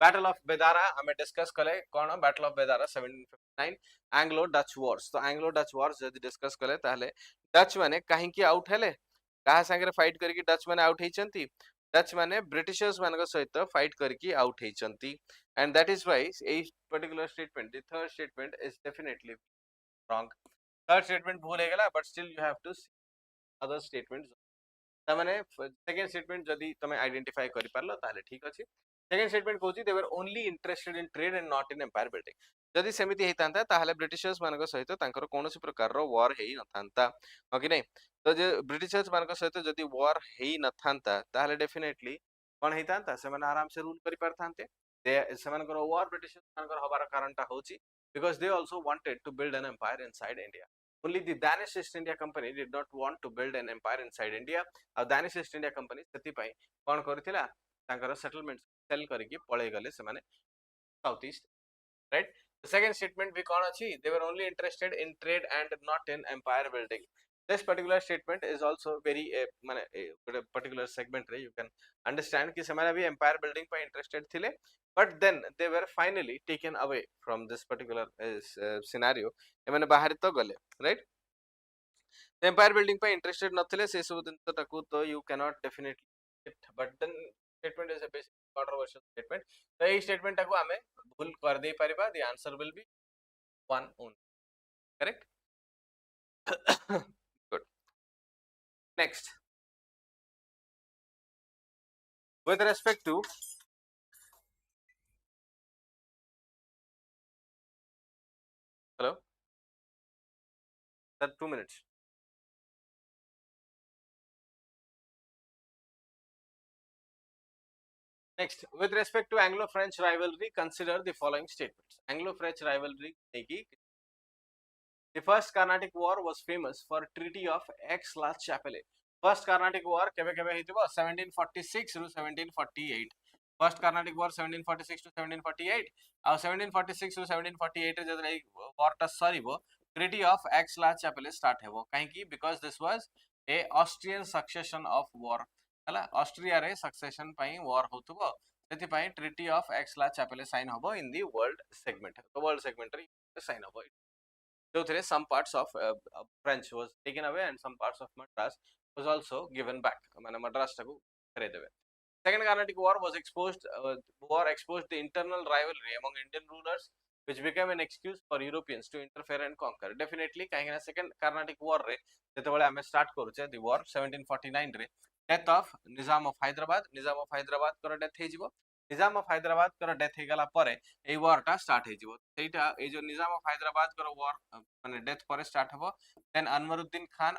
Battle of Bedara हमें discuss कले कौन Battle of Bedara 1759 Anglo-Dutch Wars. तो Anglo-Dutch Wars यदि discuss कले ताहले Dutch माने कहीं की out हेले कहाँ सांगरे fight करके Dutch माने out ହେଇଛନ୍ତି Dutch माने Britishers ମାନଙ୍କ ସହିତ fight करके out ହେଇଛନ୍ତି and that is why a particular statement the third statement is definitely wrong third statement भूल हे गला but still you have to see other statements तमाने सेकंड स्टेटमेंट जदी तमे आइडेंटिफाई करि परलो ताले ठीक अछि सेकंड स्टेटमेंट कहूची they were only interested in trade and not in empire building जदी सेमिति हेतांता ताहले ब्रिटिशर्स मानको सहित तांकर कोनोसी प्रकार रो वॉर हेई नथांता हो कि नै तो जे ब्रिटिशर्स मानको सहित जदी वॉर हेई नथांता ताहले डेफिनेटली कोन हेतांता से माने आराम से रूल करि परथांते दे से मानकर वॉर ब्रिटिशर्स मानकर हबार कारणटा होची because they also wanted to build an empire inside India. Only the Danish East India Company did not want to build an empire inside India. A Danish East India Company सेति पई कोन करथिला तांकर settlement cell करके पळे गले से माने south east right the second statement भी कोन अछि they were only interested in trade and not in empire building this particular statement is also very माने particular segment रे you can understand कि से माने भी empire building पे interested थिले but then they were finally taken away from this particular scenario एमाने बाहर तो गले right empire building पे interested नथिले से सब दिन तक तो you cannot definitely but then statement is a basic controversial statement. So এই statement টাକୁ ଆମେ ଭୁଲ କରିଦେଇ ପାରିବା. The answer will be one only. Correct? Good. Next, with respect to hello, that 2 minutes. Next, with respect to Anglo-French rivalry, consider the following statements. Anglo-French rivalry, the first Carnatic War was famous for Treaty of Aix-la-Chapelle. First Carnatic War केबे केबे हेतिबो 1746 ରୁ 1748. First Carnatic War 1746 to 1748 ଆଉ 1746 ରୁ 1748 ରେ जदि एई war टा सरीबो Treaty of Aix-la-Chapelle start हेबो काहेकि because this was a Austrian succession of war हला ऑस्ट्रिया रे सक्सेशन पई war होतबो सेति पई Treaty of Aix-la-Chapelle sign होबो in the world segment. तो world segment रे sign होबो. So there some parts of French was taken away and some parts of Madras was also given back. Madras taku kare debe. Second Carnatic War was exposed the internal rivalry among Indian rulers, which became an excuse for Europeans to interfere and conquer. Definitely, kahin Second Carnatic War re jetebale ame start koruche the war 1749 re death of Nizam of Hyderabad kara death heijibo. Nizam of Hyderabad kara death heigala pare ei war ta start heijibo. Seita ei jo Nizam of Hyderabad kara war mane death pare start hobo. Then Anwaruddin Khan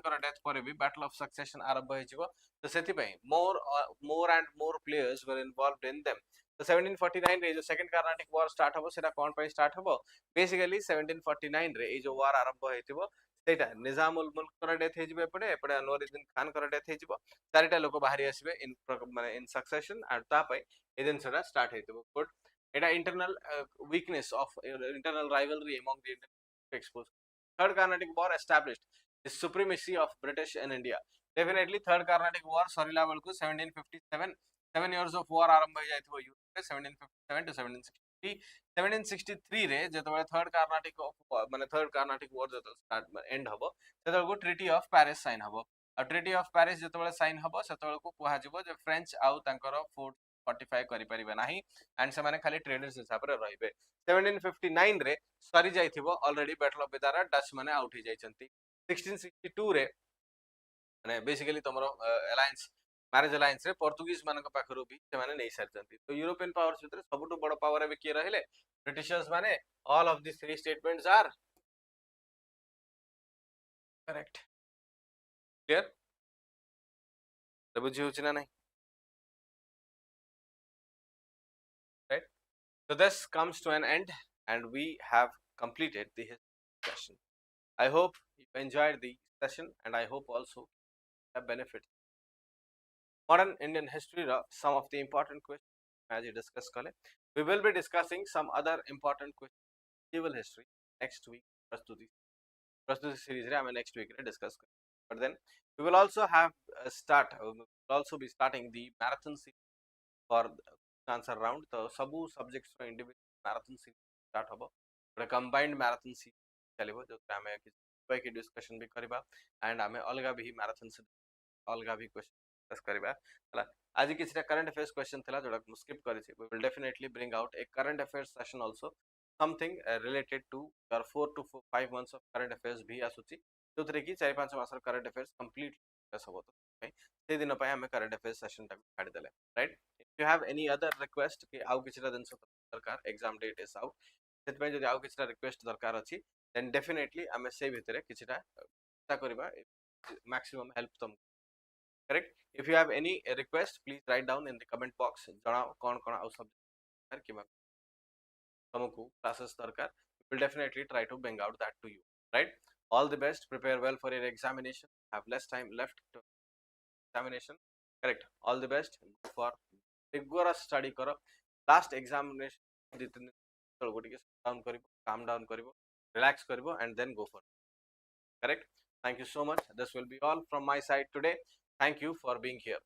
kara death pare bi battle of succession arabha heijibo. So sethipai more and more players were involved in them. So 1749 re jo second Carnatic War start hobo seta kon pai start hobo basically 1749 re ei jo war arabha heitibo सेटा निजामुल मुल्क करा death हे जिबे एपटे अनवरुद्दीन खान करा death हे जिबो चारिटा लोक बाहरी आसीबे इन माने इन succession and ता पय ए जिनसटा स्टार्ट हेतिबो गुड एटा internal weakness of internal rivalry among the Indian expose third Carnatic war established the supremacy of British in India definitely third Carnatic war सरीला बेलकु 1757 7 years of war आरंभ हो जायथिबो यूरोप रे 1757 to 1760 1763 रे जेतबे थर्ड कार्नाटिक माने थर्ड कार्नाटिक वॉर जेतबे स्टार्ट एंड हबो सेतबे को ट्रीटी ऑफ पेरिस साइन हबो आ ट्रीटी ऑफ पेरिस जेतबे साइन हबो सेतबे को कुहा जिवो जे फ्रेंच आउ तांकर फोर्ट फोर्टिफाई करि परिबे नाही एंड से माने खाली ट्रेडर्स हिसाब रे रहिबे 1759 रे सरी जायथिबो ऑलरेडी बैटल ऑफ बेदारा डच माने आउट ही जायचंती 1662 रे माने बेसिकली तमरो अलायंस मैरिज अलायंस रे पोर्तुगीज मानक पाखरु भी से माने नै सरचंती तो यूरोपियन पावर्स भितर सबटु बड़ पावर एबे के रहिले ब्रिटिशर्स माने all of this three statements are correct clear तो बुझी होछि ना नहीं right so this comes to an end and we have completed the session. I hope you enjoyed the session and I hope also have benefit modern Indian history some of the important questions as we discussed kale we will be discussing some other important questions medieval history next week Prastuti series re ame next week re discuss kare but then we will also have we will also be starting the marathon series for answer round तो सबू subjects रो individual marathon series start होबो गोटे combined marathon series चलिबो जो आमे किछि के discussion भी करबा एंड आमे अलगा भी मैराथन से अलगा भी क्वेश्चन डिस्कस करबा हला आज किछटा करंट अफेयर्स क्वेश्चन थला जोडा स्किप करिछि we will definitely bring out a current affairs session also something related to your 4 to 5 months of current affairs भी आसुछि जोथरे कि 4-5 मास करंट अफेयर्स कंप्लीट डिस्कस होबो तो से दिन पय हमें करंट अफेयर्स सेशन तक छाड़ देले right if you have any other request कि आउ किछटा दिन सरकार एग्जाम डेट इज आउट सेत पय जदि आउ किछटा रिक्वेस्ट दरकार अछि देन डेफिनेटली हमें से भितरे किछटा चेष्टा करबा मैक्सिमम हेल्प तुम correct if you have any request please write down in the comment box जणाओ कोन कोन आउ सब्जेक्ट कि तुमको क्लासेस दरकार we will definitely try to bring out that to you right all the best prepare well for your examination have less time left to examination correct all the best for rigorous study करो last examination दी तीन तो गोटी के down करिवो calm down करिवो relax करिवो and then go for correct thank you so much this will be all from my side today thank you for being here